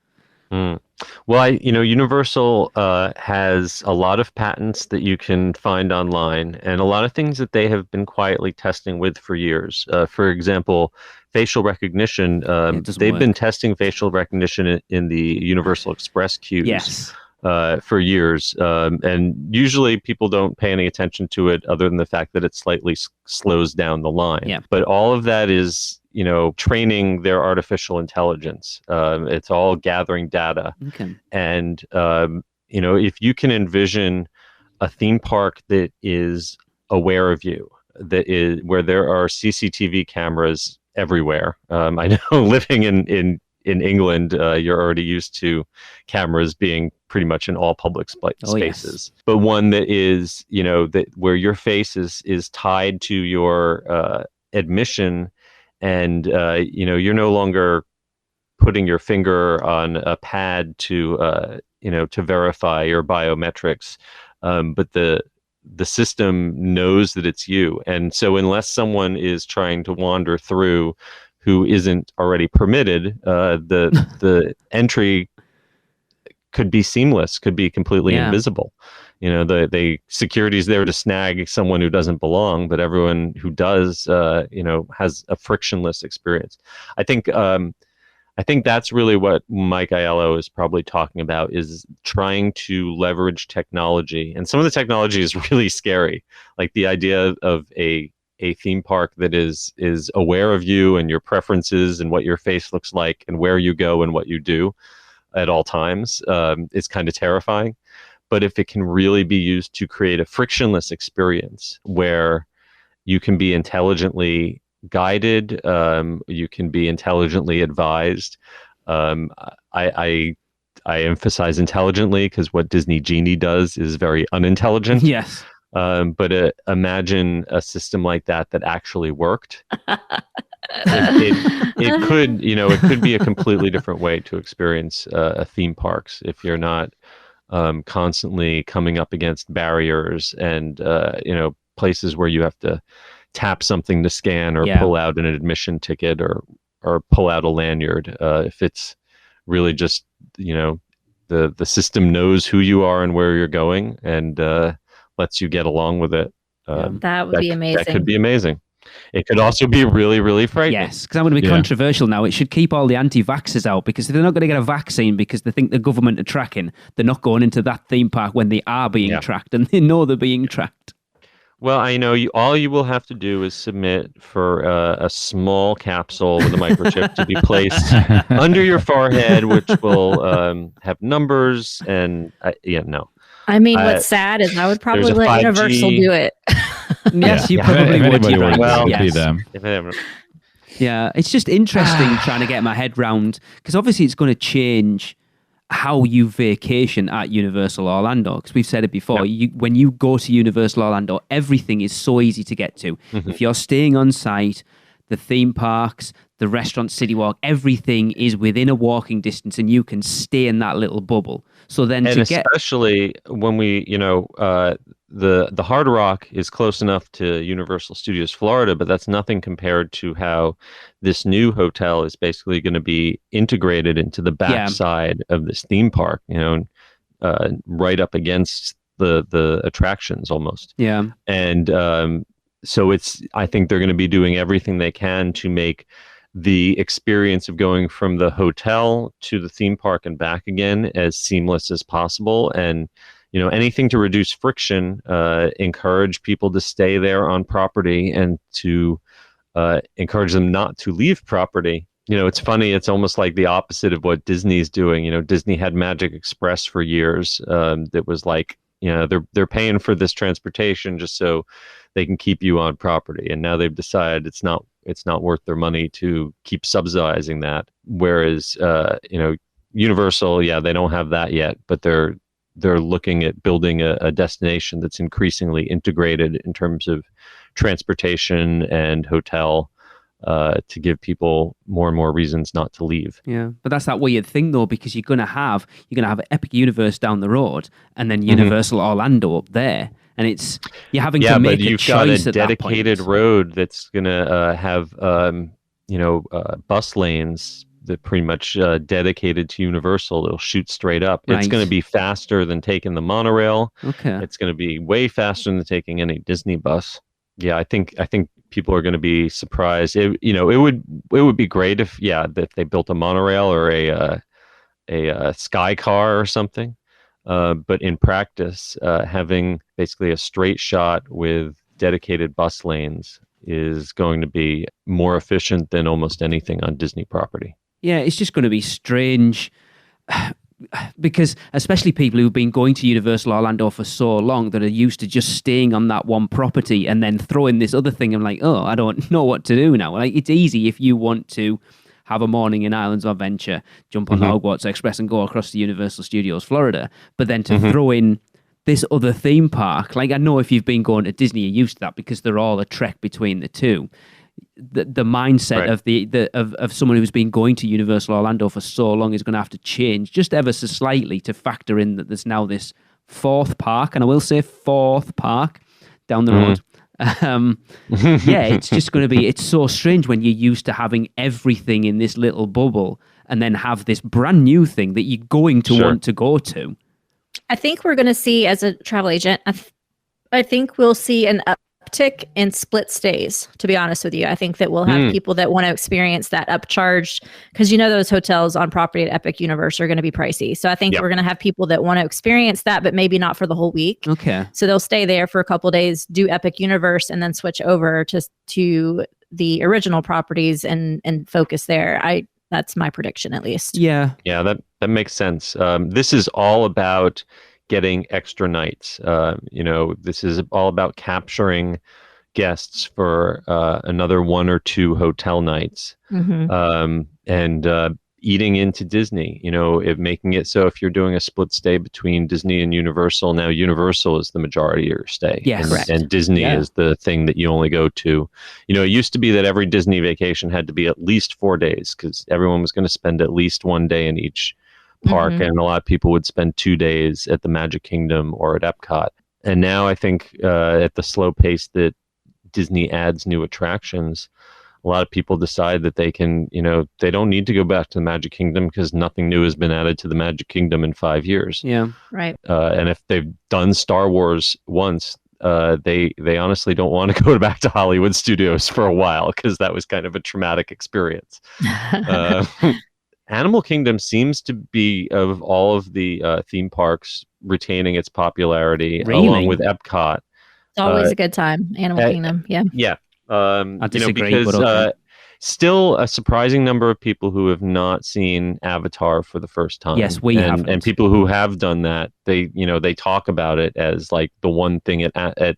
Well, Universal has a lot of patents that you can find online and a lot of things that they have been quietly testing with for years. For example, facial recognition. They've been testing facial recognition in the Universal Express queues. Yes. For years, and usually people don't pay any attention to it other than the fact that it slightly slows down the line. Yeah. But all of that is, training their artificial intelligence. It's all gathering data. Okay. And, if you can envision a theme park that is aware of you, that is where there are CCTV cameras everywhere. I know living in England, you're already used to cameras being pretty much in all public spaces. Yes. But one that is, that where your face is tied to your admission, and you're no longer putting your finger on a pad to verify your biometrics, but the system knows that it's you, and so unless someone is trying to wander through who isn't already permitted, the entry could be seamless, could be completely invisible. The security's there to snag someone who doesn't belong, but everyone who does, has a frictionless experience. I think that's really what Mike Aiello is probably talking about, is trying to leverage technology. And some of the technology is really scary, like the idea of a theme park that is aware of you and your preferences and what your face looks like and where you go and what you do at all times is kind of terrifying. But if it can really be used to create a frictionless experience where you can be intelligently guided, you can be intelligently advised. I emphasize intelligently because what Disney Genie does is very unintelligent. Yes. But imagine a system like that actually worked. It could be a completely different way to experience theme parks if you're not constantly coming up against barriers and places where you have to tap something to scan or pull out an admission ticket or pull out a lanyard. If it's really just the system knows who you are and where you're going and lets you get along with it. That would be amazing. That could be amazing. It could also be really, really frightening. Yes, because I'm going to be controversial now. It should keep all the anti-vaxxers out, because if they're not going to get a vaccine because they think the government are tracking, they're not going into that theme park when they are being tracked and they know they're being tracked. Well, I know all you will have to do is submit for a small capsule with a microchip to be placed under your forehead, which will have numbers and no. I mean, what's sad is I would probably let 5G. Universal do it. Yes, you probably would. You're right. Well, yes. be them. Yeah, it's just interesting trying to get my head round, because obviously it's going to change how you vacation at Universal Orlando, because we've said it before. When you go to Universal Orlando, everything is so easy to get to. If you're staying on site, the theme parks, the restaurant, City Walk, everything is within a walking distance, and you can stay in that little bubble. So then, especially when we, the Hard Rock is close enough to Universal Studios Florida, but that's nothing compared to how this new hotel is basically going to be integrated into the backside of this theme park. Right up against the attractions almost. Yeah, and so I think they're going to be doing everything they can to make the experience of going from the hotel to the theme park and back again as seamless as possible. And, anything to reduce friction, encourage people to stay there on property and to encourage them not to leave property. It's funny. It's almost like the opposite of what Disney's doing. Disney had Magic Express for years. That was like, they're paying for this transportation just so they can keep you on property. And now they've decided it's not worth their money to keep subsidizing that. Whereas, Universal, they don't have that yet, but they're looking at building a destination that's increasingly integrated in terms of transportation and hotel. to give people more and more reasons not to leave. Yeah, but that's that weird thing though, because you're gonna have Epic Universe down the road, and then Universal Orlando up there, and you're having to make but you've a choice got a dedicated at that point. road that's gonna have bus lanes that pretty much dedicated to Universal. It'll shoot straight up. It's Right. going to be faster than taking the monorail. Okay. It's going to be way faster than taking any Disney bus. Yeah, I think people are going to be surprised. It would be great if they built a monorail or a sky car or something. But in practice, having basically a straight shot with dedicated bus lanes is going to be more efficient than almost anything on Disney property. Yeah, it's just going to be strange because especially people who've been going to Universal Orlando for so long that are used to just staying on that one property and then throwing this other thing and like, oh, I don't know what to do now. Like, it's easy if you want to have a morning in Islands of Adventure, jump on the Hogwarts Express and go across to Universal Studios Florida, but then to throw in this other theme park, like I know if you've been going to Disney, you're used to that because they're all a trek between the two. The mindset of someone who's been going to Universal Orlando for so long is going to have to change just ever so slightly to factor in that there's now this fourth park, and I will say fourth park down the road. It's just going to be, it's so strange when you're used to having everything in this little bubble and then have this brand new thing that you're going to want to go to. I think we're going to see, as a travel agent, I think we'll see an uptick in split stays, to be honest with you. I think that we'll have people that want to experience that upcharged, because those hotels on property at Epic Universe are going to be pricey. So I think we're going to have people that want to experience that, but maybe not for the whole week. Okay. So they'll stay there for a couple of days, do Epic Universe, and then switch over to the original properties and focus there. That's my prediction, at least. Yeah. Yeah, that makes sense. This is all about getting extra nights. This is all about capturing guests for another 1 or 2 hotel nights, and eating into Disney. Making it so if you're doing a split stay between Disney and Universal, now Universal is the majority of your stay. Yes, and Disney is the thing that you only go to. It used to be that every Disney vacation had to be at least 4 days because everyone was going to spend at least 1 day in each park, and a lot of people would spend 2 days at the Magic Kingdom or at Epcot. And now I think at the slow pace that Disney adds new attractions, a lot of people decide that they can, they don't need to go back to the Magic Kingdom because nothing new has been added to the Magic Kingdom in 5 years. Yeah. Right. And if they've done Star Wars once, they honestly don't want to go back to Hollywood Studios for a while because that was kind of a traumatic experience. Animal Kingdom seems to be, of all of the theme parks, retaining its popularity along with Epcot. It's always a good time, Animal Kingdom. Yeah. Yeah. I disagree, because but okay. Still a surprising number of people who have not seen Avatar for the first time. Yes, we haven't. And people who have done that, they talk about it as like the one thing at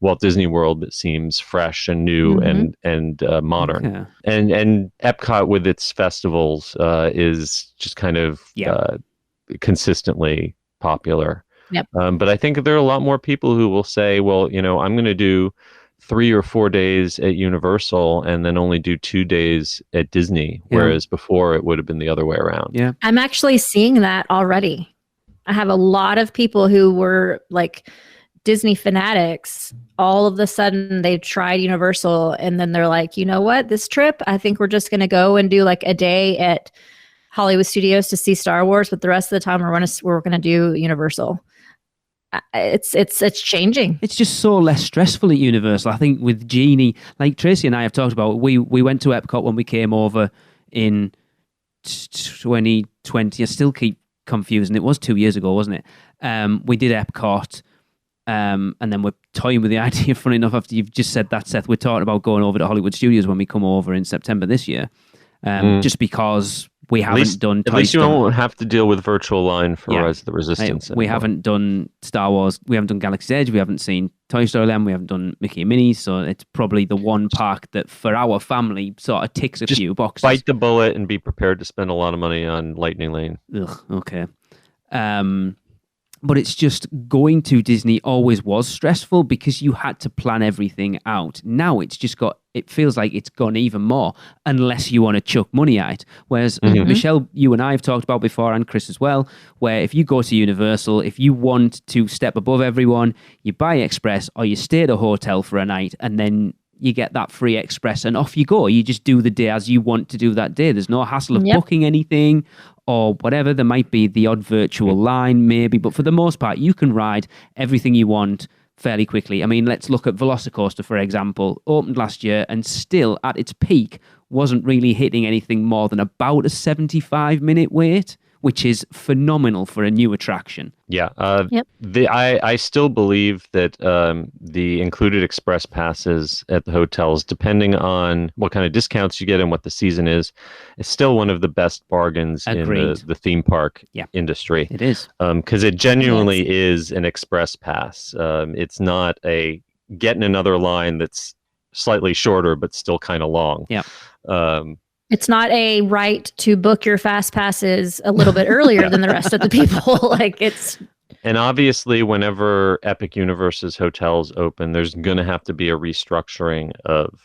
Walt Disney World that seems fresh and new and modern. Okay. And Epcot with its festivals is just kind of consistently popular. Yep. But I think there are a lot more people who will say, well, I'm going to do 3 or 4 days at Universal and then only do 2 days at Disney, whereas before it would have been the other way around. Yeah. I'm actually seeing that already. I have a lot of people who were like Disney fanatics. All of a sudden they tried Universal and then they're like, you know what, this trip, I think we're just going to go and do like a day at Hollywood Studios to see Star Wars, but the rest of the time we're going to do Universal. It's changing. It's just so less stressful at Universal. I think with Genie, like Tracy and I have talked about, we went to Epcot when we came over in 2020. I still keep confusing. It was 2 years ago, wasn't it? We did Epcot, and then we're toying with the idea. Funny enough, after you've just said that, Seth, we're talking about going over to Hollywood Studios when we come over in September this year, just because we haven't done Toy At least you Story. won't have to deal with virtual line for Rise of the Resistance. We haven't done Star Wars. We haven't done Galaxy's Edge. We haven't seen Toy Story Land. We haven't done Mickey and Minnie. So it's probably the one park that for our family sort of ticks a few boxes. Bite the bullet and be prepared to spend a lot of money on Lightning Lane. Ugh, okay. But it's just going to Disney always was stressful because you had to plan everything out. Now it's just it feels like it's gone even more unless you want to chuck money at it. Whereas Michelle, you and I have talked about before, and Chris as well, where if you go to Universal, if you want to step above everyone, you buy Express or you stay at a hotel for a night and then you get that free Express and off you go. You just do the day as you want to do that day. There's no hassle of booking anything or whatever. There might be the odd virtual line maybe, but for the most part, you can ride everything you want fairly quickly. I mean, let's look at Velocicoaster, for example. Opened last year and still at its peak wasn't really hitting anything more than about a 75-minute wait, which is phenomenal for a new attraction. Yeah. I still believe that the included express passes at the hotels, depending on what kind of discounts you get and what the season is still one of the best bargains in the theme park industry. It is. Because it genuinely is an express pass. It's not a get in another line that's slightly shorter, but still kind of long. Yeah. It's not a right to book your fast passes a little bit earlier than the rest of the people. And obviously, whenever Epic Universe's hotels open, there's going to have to be a restructuring of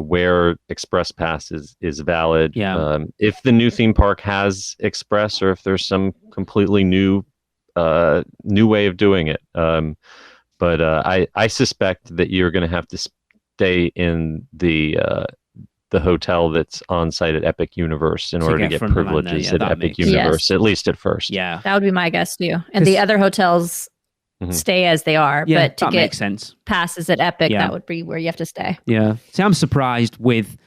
where Express Pass is valid. Yeah. If the new theme park has Express, or if there's some completely new way of doing it. But I suspect that you're going to have to stay in the hotel that's on site at Epic Universe in order to get privileges at Epic Universe, at least at first. Yeah. That would be my guess too. And the other hotels stay as they are, but to get passes at Epic, that would be where you have to stay. Yeah. See, I'm surprised with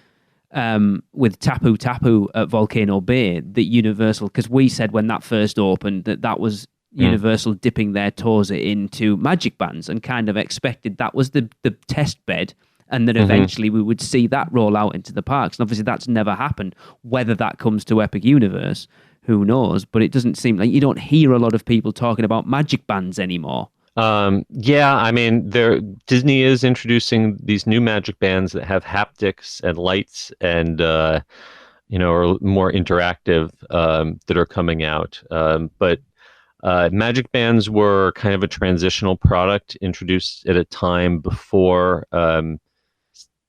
Tapu Tapu at Volcano Bay that Universal, because we said when that first opened that was Universal dipping their toes into Magic Bands and kind of expected that was the test bed. And then eventually we would see that roll out into the parks. And obviously that's never happened. Whether that comes to Epic Universe, who knows? But it doesn't seem like you don't hear a lot of people talking about Magic Bands anymore. I mean, Disney is introducing these new Magic Bands that have haptics and lights and, are more interactive that are coming out. But Magic Bands were kind of a transitional product introduced at a time before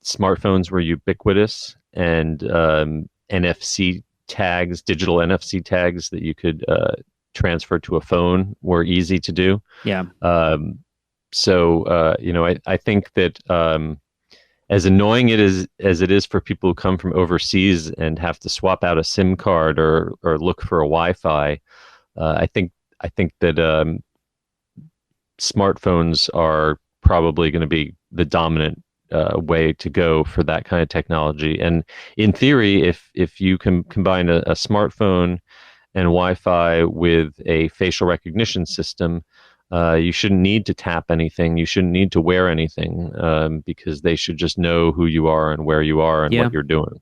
smartphones were ubiquitous and NFC tags, digital NFC tags that you could transfer to a phone were easy to do. Yeah. I think that as annoying as it is for people who come from overseas and have to swap out a SIM card or look for a Wi-Fi, I think that smartphones are probably going to be the dominant way to go for that kind of technology. And in theory, if you can combine a smartphone and Wi-Fi with a facial recognition system, you shouldn't need to tap anything. You shouldn't need to wear anything because they should just know who you are and where you are and what you're doing.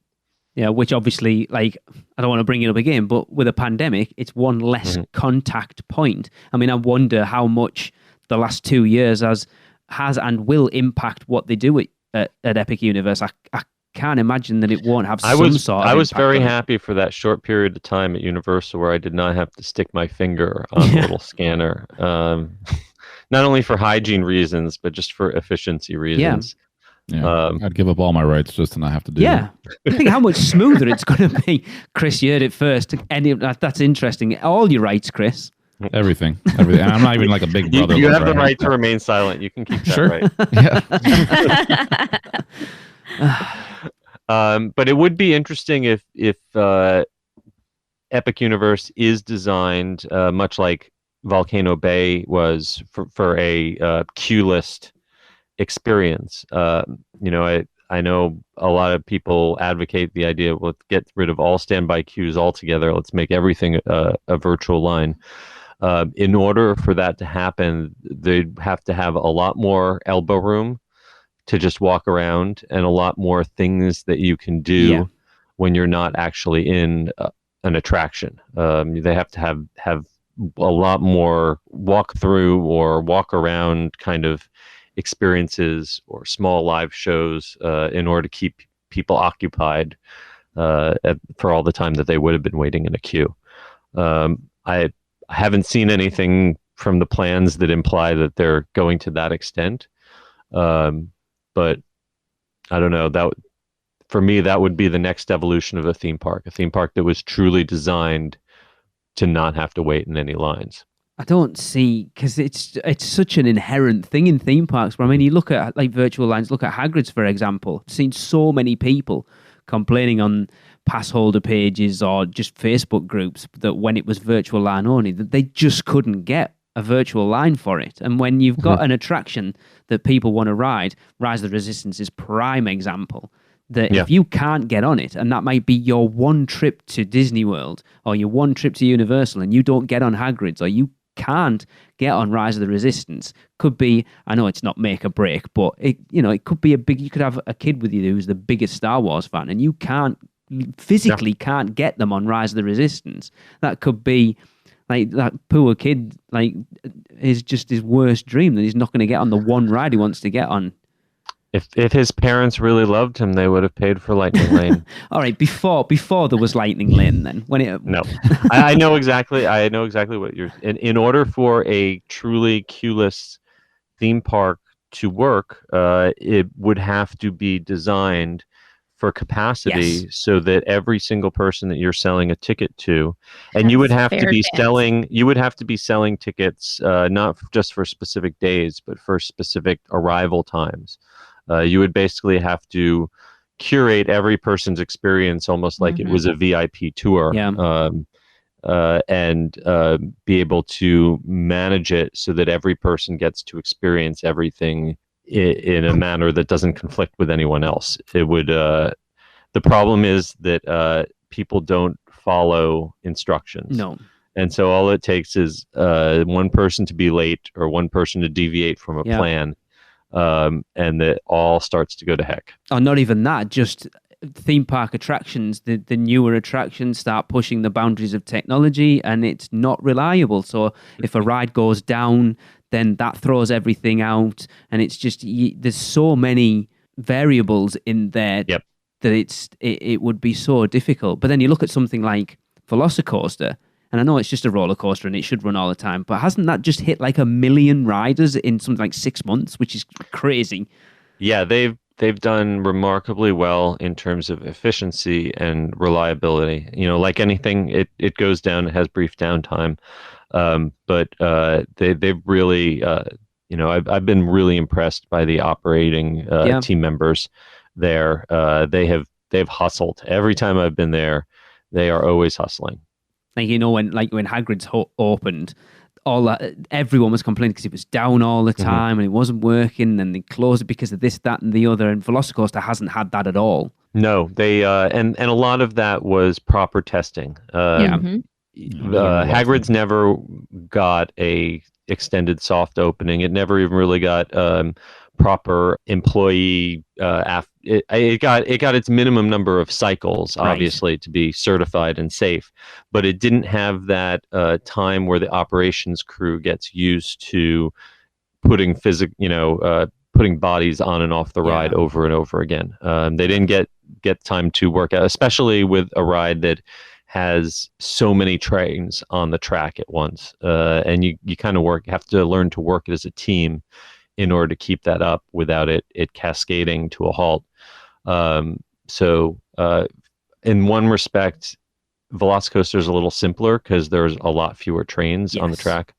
Yeah, which obviously, I don't want to bring it up again, but with a pandemic, it's one less contact point. I mean, I wonder how much the last 2 years has and will impact what they do at Epic Universe. I can't imagine that it won't have some sort of I was impact very on it. happy for that short period of time at Universal where I did not have to stick my finger on the little scanner. Not only for hygiene reasons, but just for efficiency reasons. Yeah, I'd give up all my rights just to not have to do that. Think how much smoother it's going to be. Chris, you heard it first. That's interesting. All your rights, Chris. Everything. And I'm not even like a big brother. You have the right to remain silent. You can keep that right. Yeah. But it would be interesting if Epic Universe is designed much like Volcano Bay was for a queue list experience. I know a lot of people advocate the idea of let's get rid of all standby queues altogether. Let's make everything a virtual line. In order for that to happen, they'd have to have a lot more elbow room to just walk around and a lot more things that you can do when you're not actually in an attraction. They have to have a lot more walk through or walk around kind of experiences or small live shows in order to keep people occupied for all the time that they would have been waiting in a queue. I haven't seen anything from the plans that imply that they're going to that extent. But I don't know, that for me, that would be the next evolution of a theme park that was truly designed to not have to wait in any lines. I don't see, because it's such an inherent thing in theme parks. Where I mean, you look at like virtual lines. Look at Hagrid's, for example. I've seen so many people complaining on pass holder pages or just Facebook groups that when it was virtual line only, that they just couldn't get a virtual line for it. And when you've got an attraction that people want to ride, Rise of the Resistance is prime example. That if you can't get on it, and that might be your one trip to Disney World or your one trip to Universal, and you don't get on Hagrid's, or you can't get on Rise of the Resistance, could be, I know it's not make or break, but it could be you could have a kid with you who's the biggest Star Wars fan, and you physically can't get them on Rise of the Resistance. That could be like that poor kid, like, is just his worst dream that he's not going to get on the one ride he wants to get on. If his parents really loved him, they would have paid for Lightning Lane. All right, before there was Lightning Lane, then no, I know exactly what you're. In order for a truly queueless theme park to work, it would have to be designed for capacity, so that every single person that you're selling a ticket to, and you would have to be selling tickets not just for specific days, but for specific arrival times. You would basically have to curate every person's experience almost like it was a VIP tour, and be able to manage it so that every person gets to experience everything in a manner that doesn't conflict with anyone else. It would. The problem is that people don't follow instructions. No. And so all it takes is one person to be late or one person to deviate from a plan. And that all starts to go to heck. Oh, not even that. Just theme park attractions, the newer attractions start pushing the boundaries of technology, and it's not reliable. So if a ride goes down, then that throws everything out, and it's just there's so many variables in there that it would be so difficult. But then you look at something like Velocicoaster. And I know it's just a roller coaster and it should run all the time, but hasn't that just hit like 1 million riders in something like 6 months, which is crazy? Yeah, they've done remarkably well in terms of efficiency and reliability. Like anything, it goes down, it has brief downtime, but they've really, I've been really impressed by the operating team members there. They've hustled every time I've been there. They are always hustling. Like, when Hagrid's opened, everyone was complaining because it was down all the time and it wasn't working, and they closed it because of this, that, and the other. And Velocicoaster hasn't had that at all. No, they and a lot of that was proper testing. Hagrid's never got a extended soft opening. It never even really got proper employee. It got its minimum number of cycles, obviously, to be certified and safe, but it didn't have that time where the operations crew gets used to putting bodies on and off the ride over and over again. They didn't get time to work out, especially with a ride that has so many trains on the track at once, and you kind of have to learn to work it as a team in order to keep that up without it cascading to a halt. So in one respect, Velocicoaster is a little simpler because there's a lot fewer trains on the track.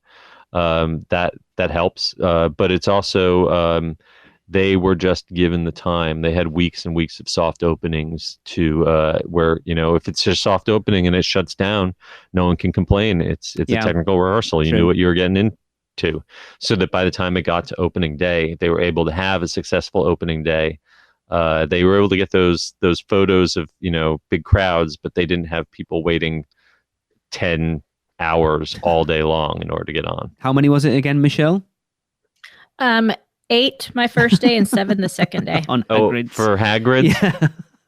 That helps, but it's also they were just given the time. They had weeks and weeks of soft openings to where, if it's just soft opening and it shuts down, no one can complain. It's a technical rehearsal. You knew what you were getting into, so that by the time it got to opening day, they were able to have a successful opening day. They were able to get those photos of big crowds, but they didn't have people waiting 10 hours all day long in order to get on. How many was it again, Michelle? 8 my first day and 7 the second day. On Hagrid's. For Hagrid's?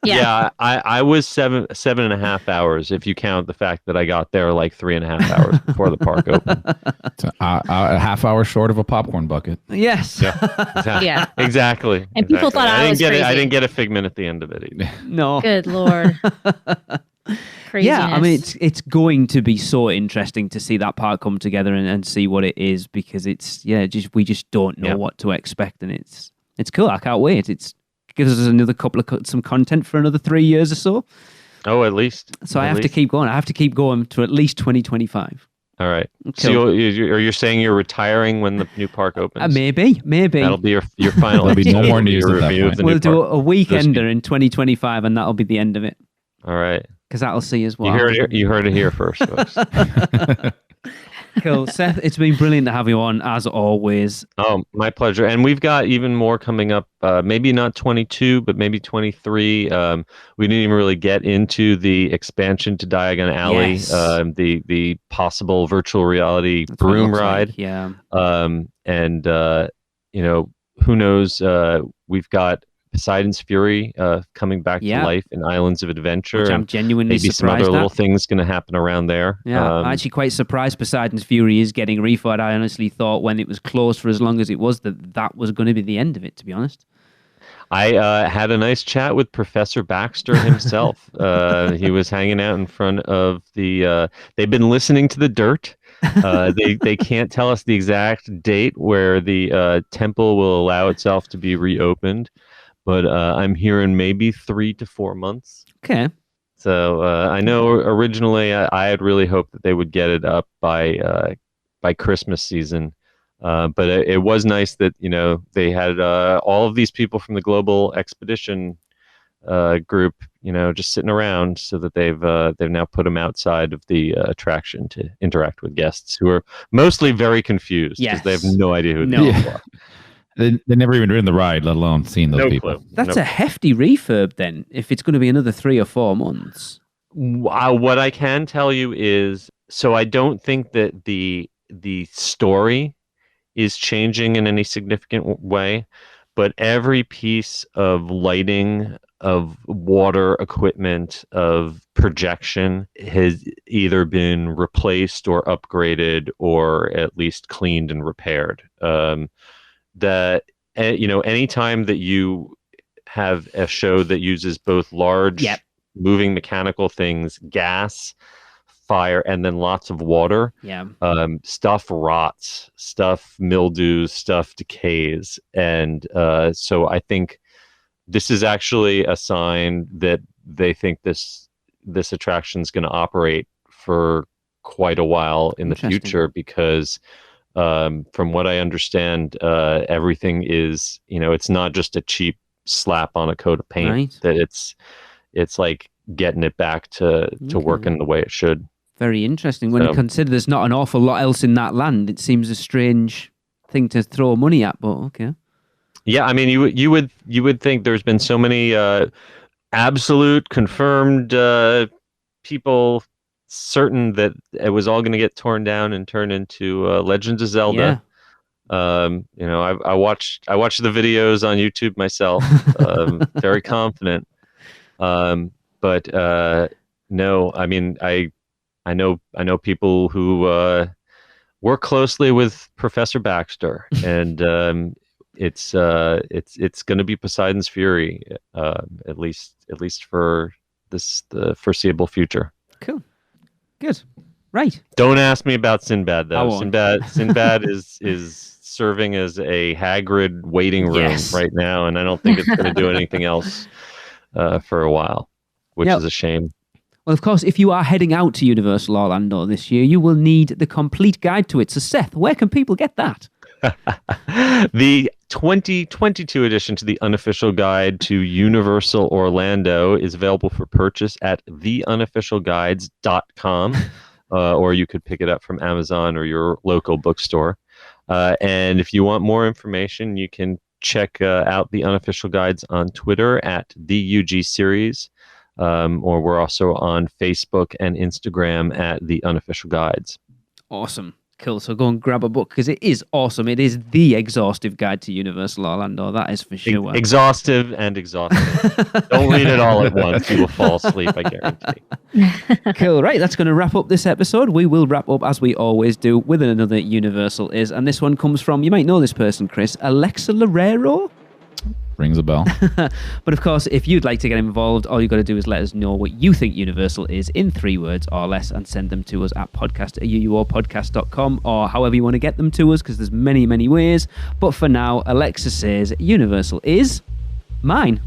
Yeah. I was 7.5 hours if you count the fact that I got there like 3.5 hours before the park opened. It's a half hour short of a popcorn bucket. Yes. Yeah. Exactly. And people thought I was crazy. I didn't get a figment at the end of it either. No. Good Lord. Craziness. Yeah, I mean, it's going to be so interesting to see that part come together and see what it is, because we just don't know what to expect, and it's cool. I can't wait. It gives us another some content for another 3 years or so. Oh, at least. So I have to keep going. I have to keep going to at least 2025. All right. Cool. So you're saying you're retiring when the new park opens? Maybe. That'll be your final. There'll be no more news at that point. We'll do a weekender in 2025, and that'll be the end of it. All right. Because that'll see as well. You heard it here first, folks. Cool. Seth, it's been brilliant to have you on, as always. Oh, my pleasure. And we've got even more coming up, maybe not 22, but maybe 23. We didn't even really get into the expansion to Diagon Alley, Yes. The possible virtual reality broom ride. Like, yeah. And, who knows? We've got Poseidon's Fury coming back to life in Islands of Adventure. Which I'm genuinely maybe surprised some other at. little things going to happen around there. Yeah, I'm actually quite surprised Poseidon's Fury is getting refund. I honestly thought when it was closed for as long as it was that was going to be the end of it, to be honest. I had a nice chat with Professor Baxter himself. He was hanging out in front of the... they've been listening to the dirt. They can't tell us the exact date where the temple will allow itself to be reopened. But I'm hearing maybe 3 to 4 months. Okay. So I know originally I had really hoped that they would get it up by Christmas season. But it was nice that, they had all of these people from the Global Expedition group, just sitting around, so that they've now put them outside of the attraction to interact with guests who are mostly very confused because they have no idea who they are. They never even ridden the ride, let alone seen those people. Clue. That's a hefty refurb then, if it's going to be another 3 or 4 months. What I can tell you is, so I don't think that the story is changing in any significant way, but every piece of lighting, of water equipment, of projection has either been replaced or upgraded, or at least cleaned and repaired. That anytime that you have a show that uses both large moving mechanical things, gas, fire, and then lots of water, stuff rots, stuff mildews, stuff decays. And so I think this is actually a sign that they think this attraction is going to operate for quite a while in the future, because from what I understand, everything is, it's not just a cheap slap on a coat of paint, right. That it's like getting it back to working the way it should. Very interesting. When you consider there's not an awful lot else in that land, it seems a strange thing to throw money at, but okay. Yeah, I mean, you would think there's been so many absolute confirmed people certain that it was all going to get torn down and turned into Legends of Zelda. I watched the videos on YouTube myself, very confident. But no, I mean, I know people who work closely with Professor Baxter, and it's going to be Poseidon's Fury, at least for the foreseeable future. Cool. Good. Right. Don't ask me about Sinbad, though. I won't. Sinbad is serving as a Hagrid waiting room right now, and I don't think it's going to do anything else for a while, which is a shame. Well, of course, if you are heading out to Universal Orlando this year, you will need the complete guide to it. So, Seth, where can people get that? The 2022 edition to the Unofficial Guide to Universal Orlando is available for purchase at theunofficialguides.com, or you could pick it up from Amazon or your local bookstore. And if you want more information, you can check out the Unofficial Guides on Twitter at the UG Series, or we're also on Facebook and Instagram at the Unofficial Guides. Awesome. Cool. So go and grab a book, because it is awesome. It is the exhaustive guide to Universal Orlando. That is for sure. Exhaustive and exhaustive. Don't read it all at once. You will fall asleep, I guarantee. Cool. Right. That's going to wrap up this episode. We will wrap up, as we always do, with another Universal Is. And this one comes from, you might know this person, Chris, Alexa Lorero. Rings a bell. But of course, if you'd like to get involved, all you've got to do is let us know what you think Universal is in 3 words or less and send them to us at podcast@uuopodcast.com or however you want to get them to us, because there's many, many ways. But for now, Alexa says Universal is mine.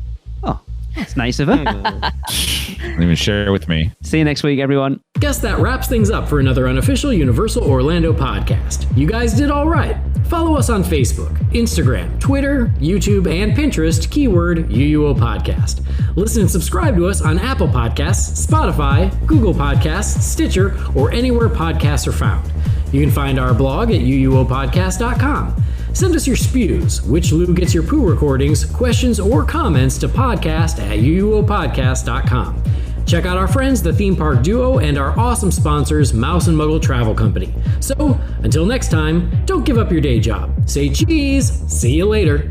Oh, that's nice of her. Don't even share it with me. See you next week, everyone. Guess that wraps things up for another unofficial Universal Orlando podcast. You guys did all right. Follow us on Facebook, Instagram, Twitter, YouTube, and Pinterest, keyword UUO Podcast. Listen and subscribe to us on Apple Podcasts, Spotify, Google Podcasts, Stitcher, or anywhere podcasts are found. You can find our blog at uuopodcast.com. Send us your spews, which Lou gets your poo recordings, questions, or comments to podcast@uuopodcast.com. Check out our friends, the Theme Park Duo, and our awesome sponsors, Mouse and Muggle Travel Company. So, until next time, don't give up your day job. Say cheese. See you later.